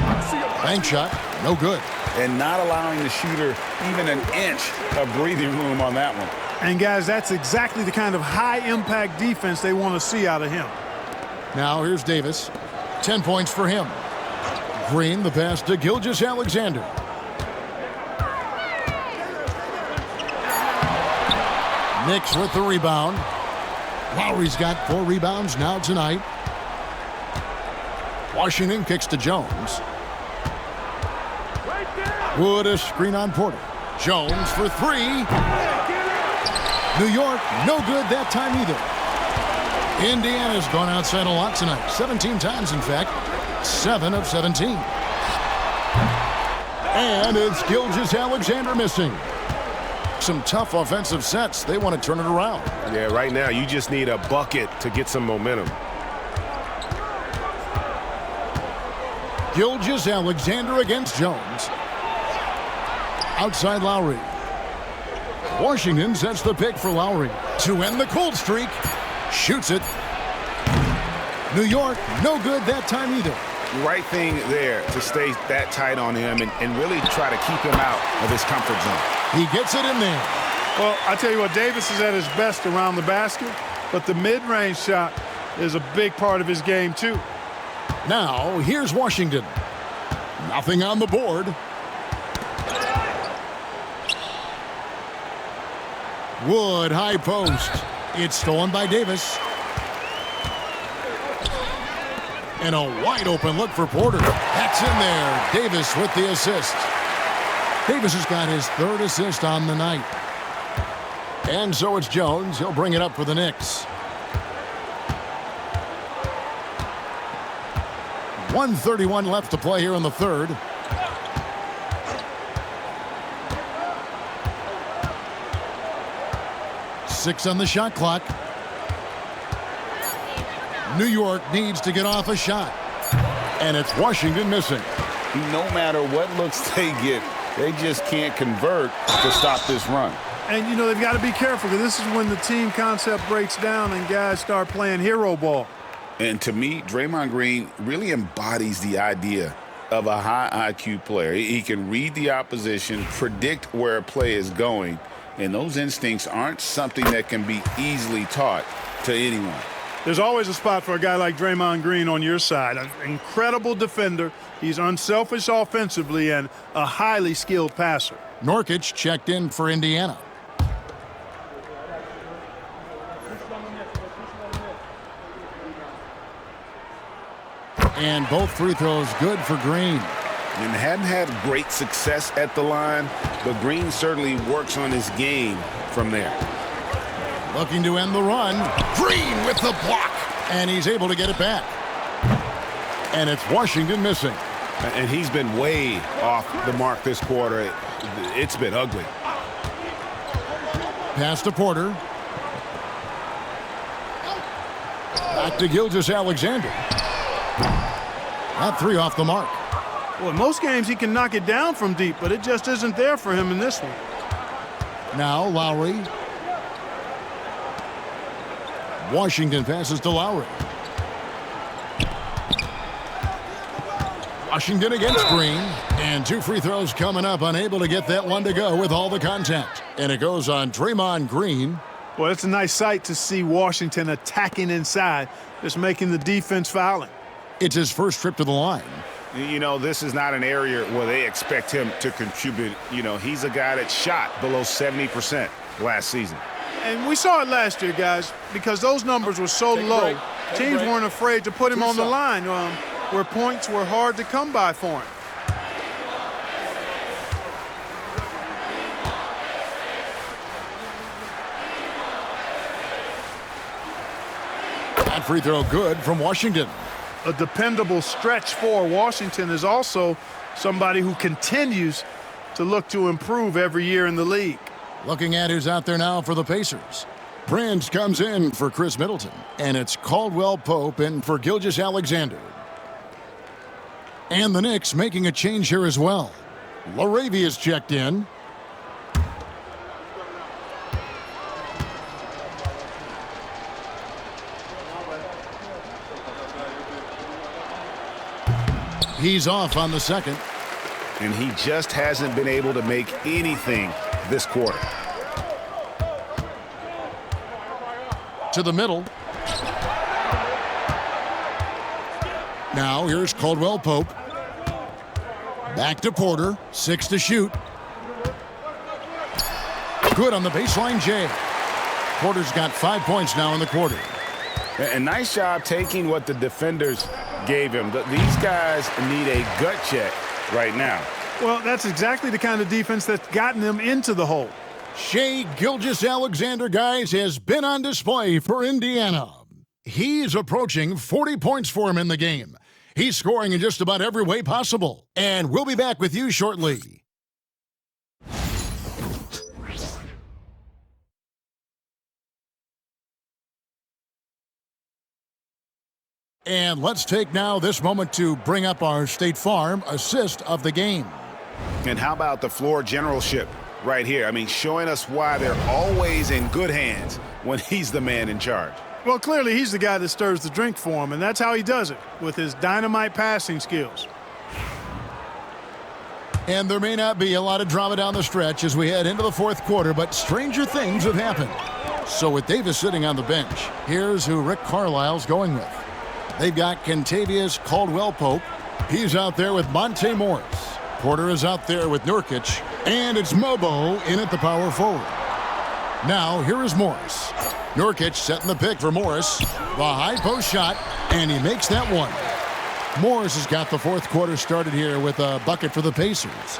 Bank shot. No good. And not allowing the shooter even an inch of breathing room on that one. And, guys, that's exactly the kind of high-impact defense they want to see out of him. Now here's Davis. 10 points for him. Green, the pass to Gilgeous-Alexander. Knicks with the rebound. Lowry's got 4 rebounds now tonight. Washington kicks to Jones. Wood a screen on Porter. Jones for 3. New York, no good that time either. Indiana's gone outside a lot tonight. 17 times, in fact. 7 of 17. And it's Gilgeous-Alexander missing. Some tough offensive sets. They want to turn it around. Yeah, right now you just need a bucket to get some momentum. Gilgeous-Alexander against Jones. Outside Lowry. Washington sets the pick for Lowry to end the cold streak. Shoots it. New York, no good that time either. Right thing there to stay that tight on him and really try to keep him out of his comfort zone. He gets it in there. Well, I tell you what, Davis is at his best around the basket, but the mid-range shot is a big part of his game, too. Now, here's Washington. Nothing on the board. Wood, high post. It's stolen by Davis. And a wide open look for Porter. That's in there. Davis with the assist. Davis has got his 3rd assist on the night. And so it's Jones. He'll bring it up for the Knicks. 1:31 left to play here in the 3rd. Six on the shot clock. New York needs to get off a shot. And it's Washington missing. No matter what looks they get, they just can't convert to stop this run. And, you know, they've got to be careful because this is when the team concept breaks down and guys start playing hero ball. And to me, Draymond Green really embodies the idea of a high IQ player. He can read the opposition, predict where a play is going, and those instincts aren't something that can be easily taught to anyone. There's always a spot for a guy like Draymond Green on your side. An incredible defender. He's unselfish offensively and a highly skilled passer. Nurkic checked in for Indiana. And both free throws good for Green. And hadn't had great success at the line, but Green certainly works on his game from there. Looking to end the run. Green with the block. And he's able to get it back. And it's Washington missing. And he's been way off the mark this quarter. It's been ugly. Pass to Porter. Back to Gilgeous-Alexander. That 3 off the mark. Well, in most games he can knock it down from deep, but it just isn't there for him in this one. Now Lowry. Washington passes to Lowry. Washington against Green. And 2 free throws coming up. Unable to get that one to go with all the contact. And it goes on Draymond Green. Well, it's a nice sight to see Washington attacking inside, just making the defense fouling. It's his first trip to the line. You know, this is not an area where they expect him to contribute. You know, he's a guy that shot below 70% last season. And we saw it last year, guys, because those numbers were so low. Teams weren't afraid to put him on the line where points were hard to come by for him. That free throw good from Washington. A dependable stretch for Washington is also somebody who continues to look to improve every year in the league. Looking at who's out there now for the Pacers. Prince comes in for Chris Middleton, and it's Caldwell Pope in for Gilgeous-Alexander. And the Knicks making a change here as well. LaRavia's checked in. He's off on the second. And he just hasn't been able to make anything this quarter. To the middle. Now here's Caldwell Pope. Back to Porter. 6 to shoot. Good on the baseline, Jay. Porter's got 5 points now in the quarter. And nice job taking what the defenders gave him. These guys need a gut check right now. Well, that's exactly the kind of defense that's gotten them into the hole. Shai Gilgeous-Alexander, guys, has been on display for Indiana. He's approaching 40 points for him in the game. He's scoring in just about every way possible. And we'll be back with you shortly. And let's take now this moment to bring up our State Farm assist of the game. And how about the floor generalship right here? I mean, showing us why they're always in good hands when he's the man in charge. Well, clearly he's the guy that stirs the drink for him, and that's how he does it, with his dynamite passing skills. And there may not be a lot of drama down the stretch as we head into the fourth quarter, but stranger things have happened. So with Davis sitting on the bench, here's who Rick Carlisle's going with. They've got Kentavious Caldwell-Pope. He's out there with Monte Morris. Porter is out there with Nurkic. And it's Mobo in at the power forward. Now, here is Morris. Nurkic setting the pick for Morris. The high post shot, and he makes that one. Morris has got the fourth quarter started here with a bucket for the Pacers.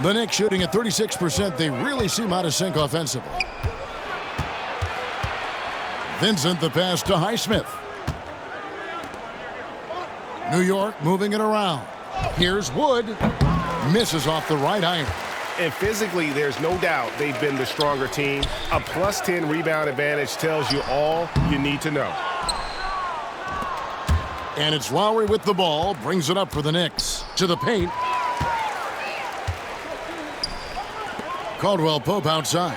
The Knicks shooting at 36%. They really seem out of sync offensively. Vincent the pass to Highsmith. New York moving it around. Here's Wood. Misses off the right iron. And physically, there's no doubt they've been the stronger team. A plus 10 rebound advantage tells you all you need to know. And it's Lowry with the ball. Brings it up for the Knicks. To the paint. Caldwell Pope outside.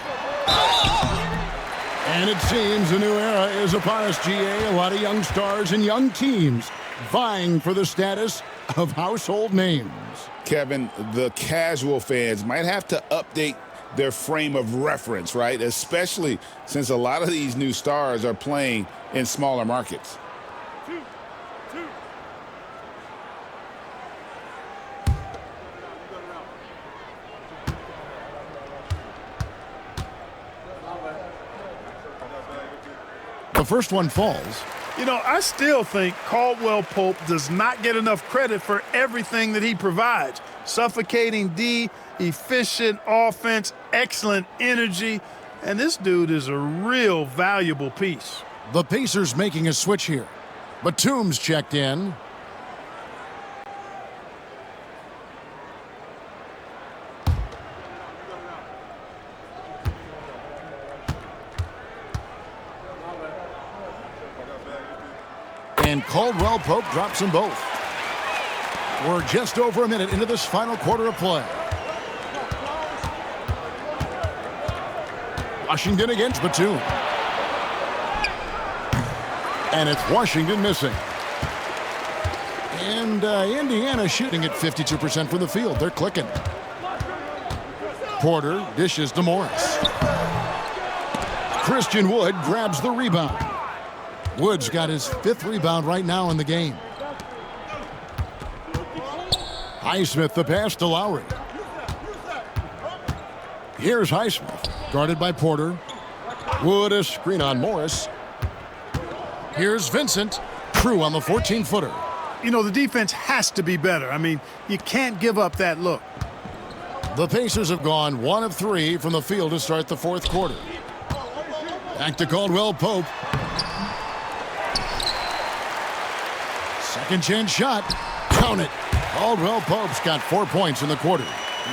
And it seems a new era is upon us, GA. A lot of young stars and young teams vying for the status of household names. Kevin, the casual fans might have to update their frame of reference, right? Especially since a lot of these new stars are playing in smaller markets. The first one falls. You know, I still think Caldwell Pope does not get enough credit for everything that he provides. Suffocating D, efficient offense, excellent energy, and this dude is a real valuable piece. The Pacers making a switch here. Batum's checked in. And Caldwell Pope drops them both. We're just over a minute into this final quarter of play. Washington against Batum. And it's Washington missing. And Indiana shooting at 52% from the field. They're clicking. Porter dishes to Morris. Christian Wood grabs the rebound. Wood's got his 5th rebound right now in the game. Highsmith the pass to Lowry. Here's Highsmith, guarded by Porter. Wood a screen on Morris. Here's Vincent. True on the 14-footer. You know, the defense has to be better. I mean, you can't give up that look. The Pacers have gone 1 of 3 from the field to start the fourth quarter. Back to Caldwell Pope. Second chance shot. Count it. Caldwell Pope's got 4 points in the quarter.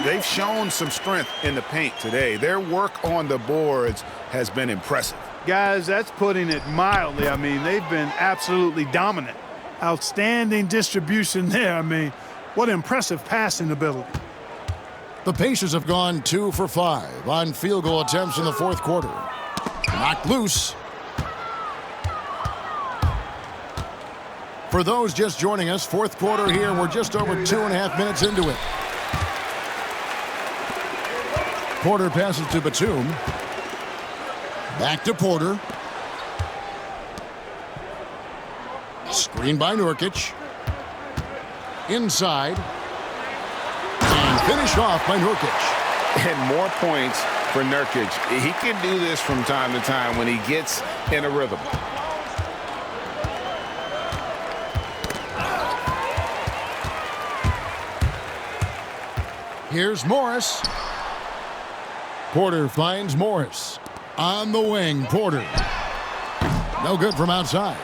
They've shown some strength in the paint today. Their work on the boards has been impressive. Guys, that's putting it mildly. I mean, they've been absolutely dominant. Outstanding distribution there. I mean, what impressive passing ability. The Pacers have gone 2 for 5 on field goal attempts in the fourth quarter. Knocked loose. For those just joining us, fourth quarter here. We're just over 2.5 minutes into it. Porter passes to Batum. Back to Porter. Screen by Nurkic. Inside. And finished off by Nurkic. And more points for Nurkic. He can do this from time to time when he gets in a rhythm. Here's Morris. Porter finds Morris. On the wing, Porter. No good from outside.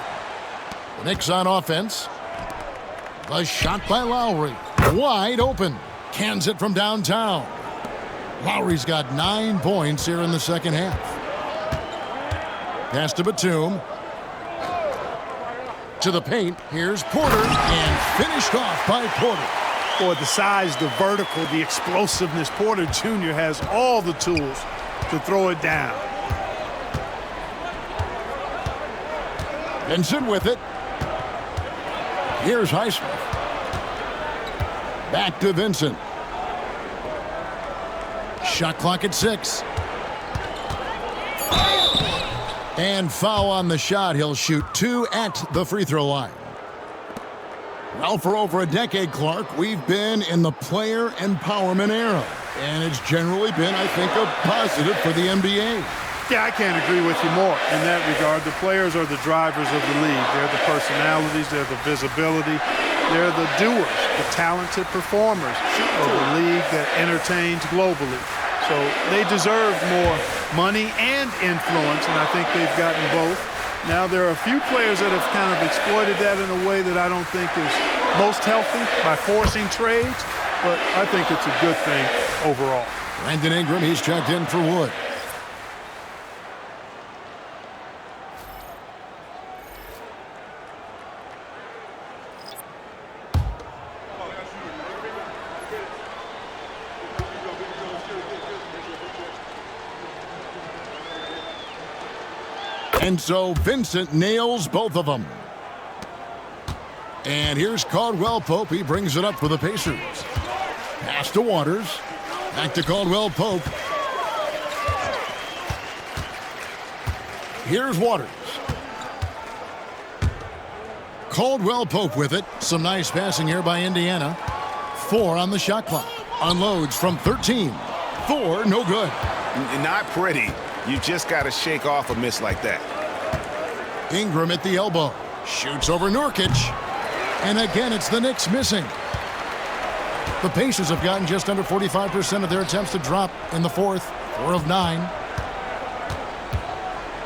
The Knicks on offense. The shot by Lowry. Wide open. Cans it from downtown. Lowry's got 9 points here in the second half. Pass to Batum. To the paint. Here's Porter. And finished off by Porter. Boy, the size, the vertical, the explosiveness. Porter Jr. has all the tools to throw it down. Vincent with it. Here's Highsmith. Back to Vincent. Shot clock at 6. And foul on the shot. He'll shoot 2 at the free throw line. Well, for over a decade, Clark, we've been in the player empowerment era. And it's generally been, I think, a positive for the NBA. Yeah, I can't agree with you more in that regard. The players are the drivers of the league. They're the personalities. They're the visibility. They're the doers, the talented performers of a league that entertains globally. So they deserve more money and influence, and I think they've gotten both. Now, there are a few players that have kind of exploited that in a way that I don't think is most healthy by forcing trades, but I think it's a good thing overall. Brandon Ingram, he's checked in for Wood. And so Vincent nails both of them. And here's Caldwell Pope. He brings it up for the Pacers. Pass to Waters. Back to Caldwell Pope. Here's Waters. Caldwell Pope with it. Some nice passing here by Indiana. 4 on the shot clock. Unloads from 13. Thor, no good. Not pretty. You just got to shake off a miss like that. Ingram at the elbow. Shoots over Nurkic. And again, it's the Knicks missing. The Pacers have gotten just under 45% of their attempts to drop in the fourth. 4 of 9.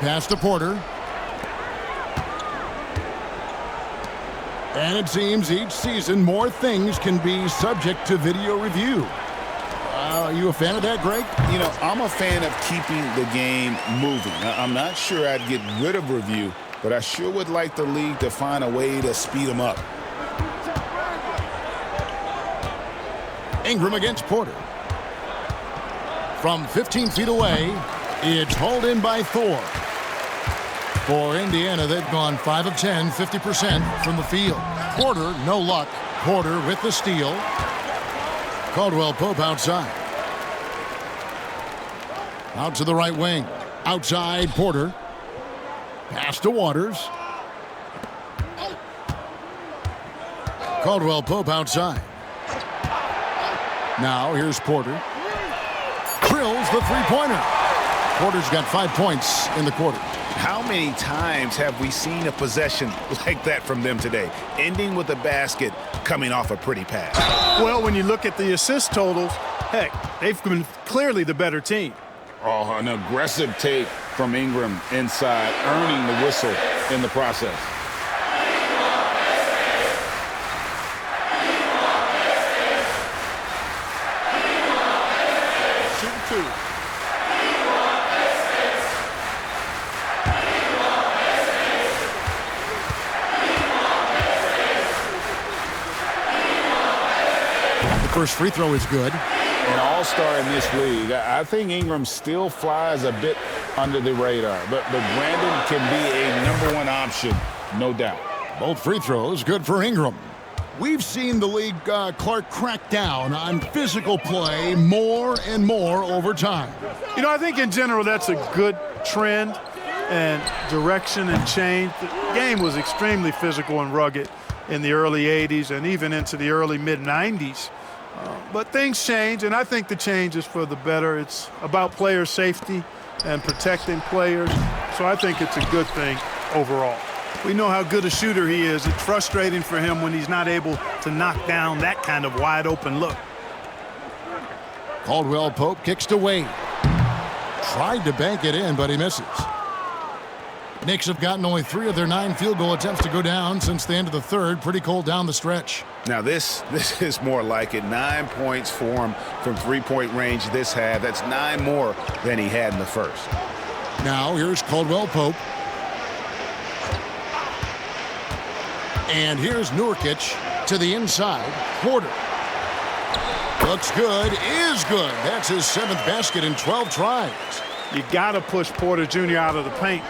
Pass to Porter. And it seems each season more things can be subject to video review. Are you a fan of that, Greg? You know, I'm a fan of keeping the game moving. I'm not sure I'd get rid of review, but I sure would like the league to find a way to speed them up. Ingram against Porter. From 15 feet away, it's hauled in by Thor. For Indiana, they've gone 5 of 10, 50% from the field. Porter, no luck. Porter with the steal. Caldwell Pope outside. Out to the right wing. Outside, Porter. Pass to Waters. Caldwell Pope outside. Now here's Porter. Drills the three-pointer. Porter's got 5 points in the quarter. How many times have we seen a possession like that from them today, ending with a basket coming off a pretty pass? Well, when you look at the assist totals, heck, they've been clearly the better team. Oh, an aggressive take from Ingram inside, earning the whistle in the process. Shoot 2. First free throw is good. An all-star in this league. I think Ingram still flies a bit under the radar, but Brandon can be a #1 option, no doubt. Both free throws good for Ingram. We've seen the league, Clark, crack down on physical play more and more over time. You know, I think in general that's a good trend and direction and change. The game was extremely physical and rugged in the early 80s and even into the early mid-90s. But things change, and I think the change is for the better. It's about player safety and protecting players, so I think it's a good thing overall. We know how good a shooter he is. It's frustrating for him when he's not able to knock down that kind of wide-open look. Caldwell Pope kicks to Wade. Tried to bank it in, but he misses. Knicks have gotten only 3 of their 9 field goal attempts to go down since the end of the third. Pretty cold down the stretch. Now this is more like it. 9 points for him from three-point range this half. That's 9 more than he had in the first. Now here's Caldwell Pope. And here's Nurkic to the inside. Porter. Looks good, is good. That's his 7th basket in 12 tries. You got to push Porter Jr. out of the paint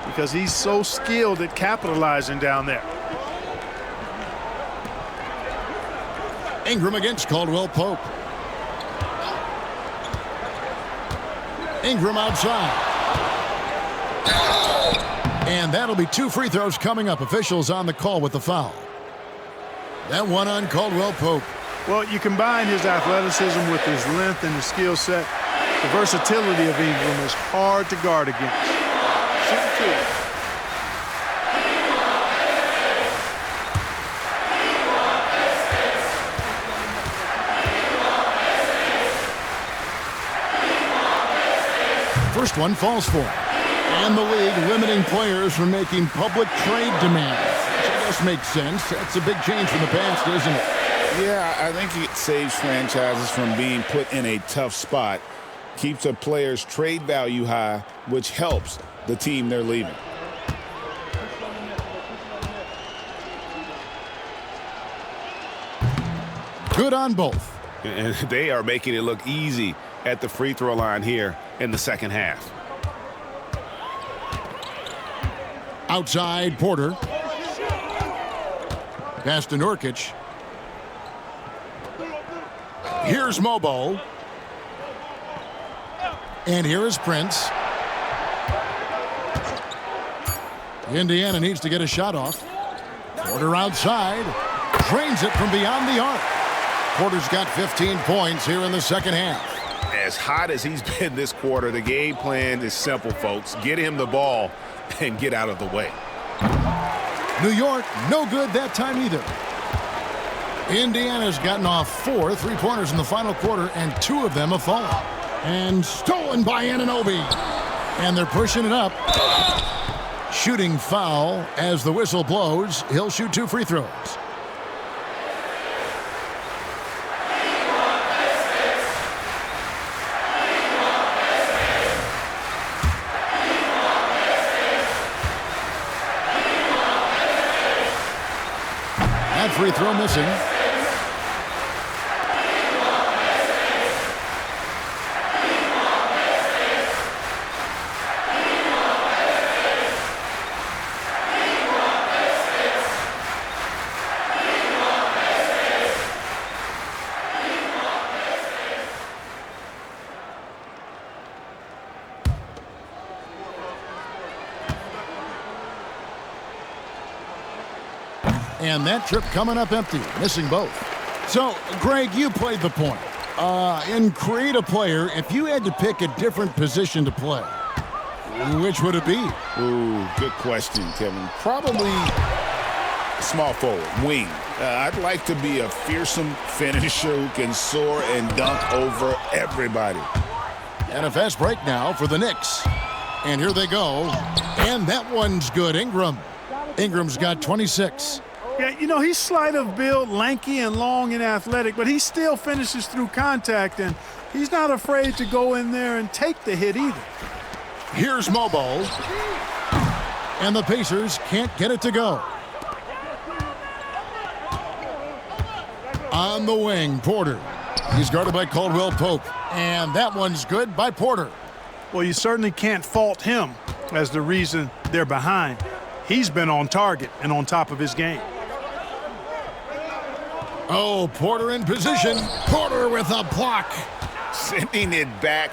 because he's so skilled at capitalizing down there. Ingram against Caldwell Pope. Ingram outside. And that'll be 2 free throws coming up. Officials on the call with the foul. That one on Caldwell Pope. Well, you combine his athleticism with his length and his skill set. The versatility of Ingram is hard to guard against. Shoot 2. First one falls for him. And the league limiting players from making public trade demands. Which I guess makes sense. That's a big change from the past, isn't it? Yeah, I think it saves franchises from being put in a tough spot. Keeps a player's trade value high, which helps the team they're leaving. Good on both. And they are making it look easy at the free throw line here in the second half. Outside Porter. Pass to Nurkic. Here's Mobo. And here is Prince. Indiana needs to get a shot off. Porter outside. Drains it from beyond the arc. Porter's got 15 points here in the second half. As hot as he's been this quarter, the game plan is simple, folks. Get him the ball and get out of the way. New York, no good that time either. Indiana's gotten off 4 3-pointers in the final quarter, and 2 of them have fallen. And stolen by Anunoby. And they're pushing it up. Shooting foul as the whistle blows. He'll shoot 2 free throws. That free throw missing. And that trip coming up empty, missing both. So, Greg, you played the point. In create a player, if you had to pick a different position to play, Which would it be? Ooh, good question, Kevin. Probably small forward, wing. I'd like to be a fearsome finisher who can soar and dunk over everybody. And a fast break now for the Knicks. And here they go. And that one's good. Ingram's got 26. Yeah, you know, he's slight of build, lanky and long and athletic, but he still finishes through contact, and he's not afraid to go in there and take the hit either. Here's Mobo. And the Pacers can't get it to go. On the wing, Porter. He's guarded by Caldwell Pope. And that one's good by Porter. Well, you certainly can't fault him as the reason they're behind. He's been on target and on top of his game. Oh, Porter in position. Porter with a block. Sending it back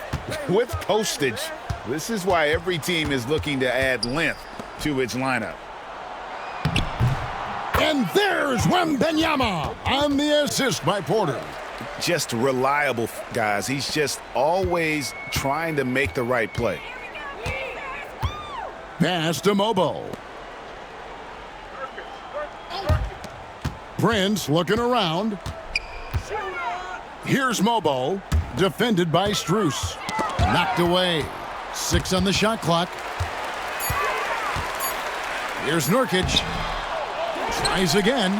with postage. This is why every team is looking to add length to its lineup. And there's Wembanyama on the assist by Porter. Just reliable, guys. He's just always trying to make the right play. Pass to Mobo. Prince looking around. Here's Mobo, defended by Strus. Knocked away. 6 on the shot clock. Here's Nurkic. Tries again.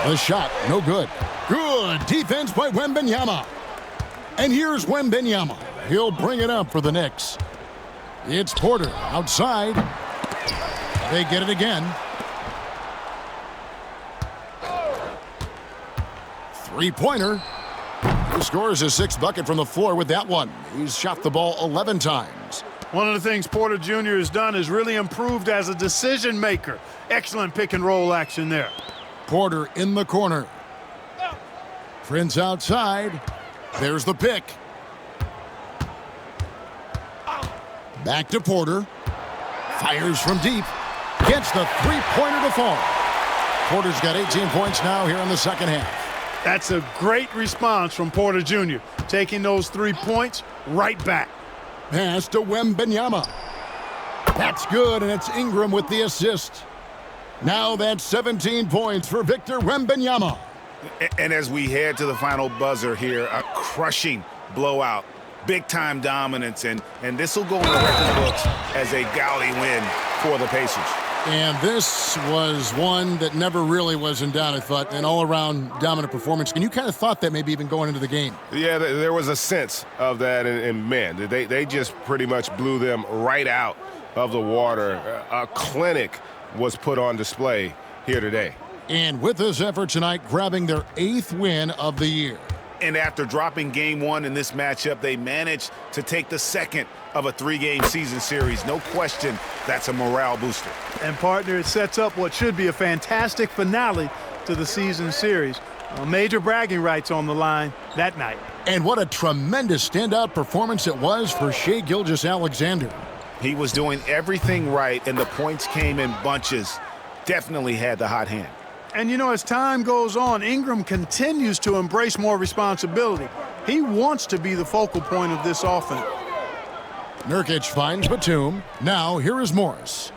The shot, no good. Good defense by Wembanyama. And here's Wembanyama. He'll bring it up for the Knicks. It's Porter outside. They get it again. 3-pointer. He scores his 6th bucket from the floor with that one. He's shot the ball 11 times. One of the things Porter Jr. has done is really improved as a decision maker. Excellent pick and roll action there. Porter in the corner. Prince outside. There's the pick. Back to Porter. Fires from deep. Gets the 3-pointer to fall. Porter's got 18 points now here in the second half. That's a great response from Porter Jr., taking those 3 points right back. Pass to Wembanyama. That's good, and it's Ingram with the assist. Now that's 17 points for Victor Wembanyama. And as we head to the final buzzer here, a crushing blowout, big-time dominance, and this will go in the record books as a gaudy win for the Pacers. And this was one that never really was in doubt, I thought, an all-around dominant performance. And you kind of thought that maybe even going into the game. Yeah, there was a sense of that, and man, they just pretty much blew them right out of the water. A clinic was put on display here today. And with this effort tonight, grabbing their 8th win of the year. And after dropping game 1 in this matchup, they managed to take the second of a 3-game season series. No question, that's a morale booster. And partner, it sets up what should be a fantastic finale to the season series. Major bragging rights on the line that night. And what a tremendous standout performance it was for Shai Gilgeous-Alexander. He was doing everything right, and the points came in bunches. Definitely had the hot hand. And, you know, as time goes on, Ingram continues to embrace more responsibility. He wants to be the focal point of this offense. Nurkic finds Batum. Now, here is Morris.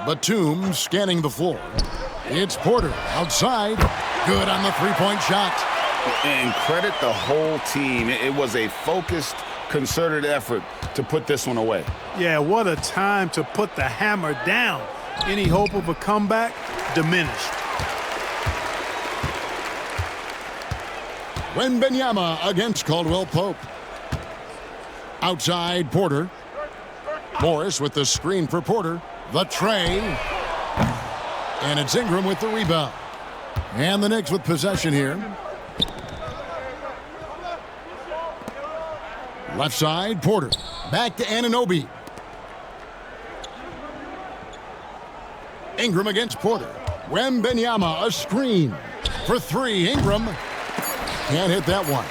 Batum scanning the floor. It's Porter outside. Good on the 3-point shot. And credit the whole team. It was a focused, concerted effort to put this one away. Yeah, what a time to put the hammer down. Any hope of a comeback diminished. Wembanyama against Caldwell Pope. Outside Porter. Morris with the screen for Porter. The tray. And it's Ingram with the rebound. And the Knicks with possession here. Left side, Porter. Back to Anunoby. Ingram against Porter. Wembanyama, a screen. For 3, Ingram. Can't hit that one.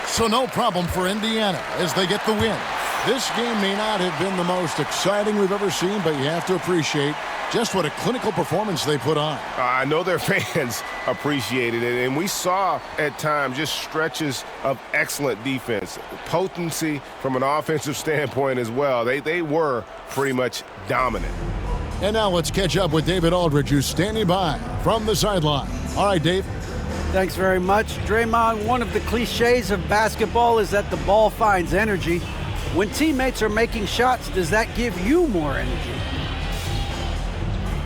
So no problem for Indiana as they get the win. This game may not have been the most exciting we've ever seen, but you have to appreciate Just what a clinical performance they put on. I know their fans appreciated it, and we saw at times just stretches of excellent defense, potency from an offensive standpoint as well. They were pretty much dominant. And now let's catch up with David Aldridge, who's standing by from the sideline. All right, Dave. Thanks very much. Draymond, one of the cliches of basketball is that the ball finds energy. When teammates are making shots, does that give you more energy?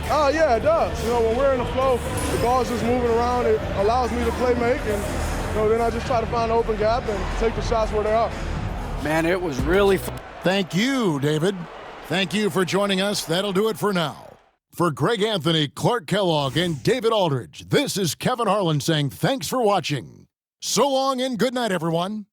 Yeah, it does. When we're in the flow, the ball's just moving around. It allows me to play make, and then I just try to find an open gap and take the shots where they are. Man, it was really fun. Thank you, David. Thank you for joining us. That'll do it for now. For Greg Anthony, Clark Kellogg, and David Aldridge, this is Kevin Harlan saying thanks for watching. So long and good night, everyone.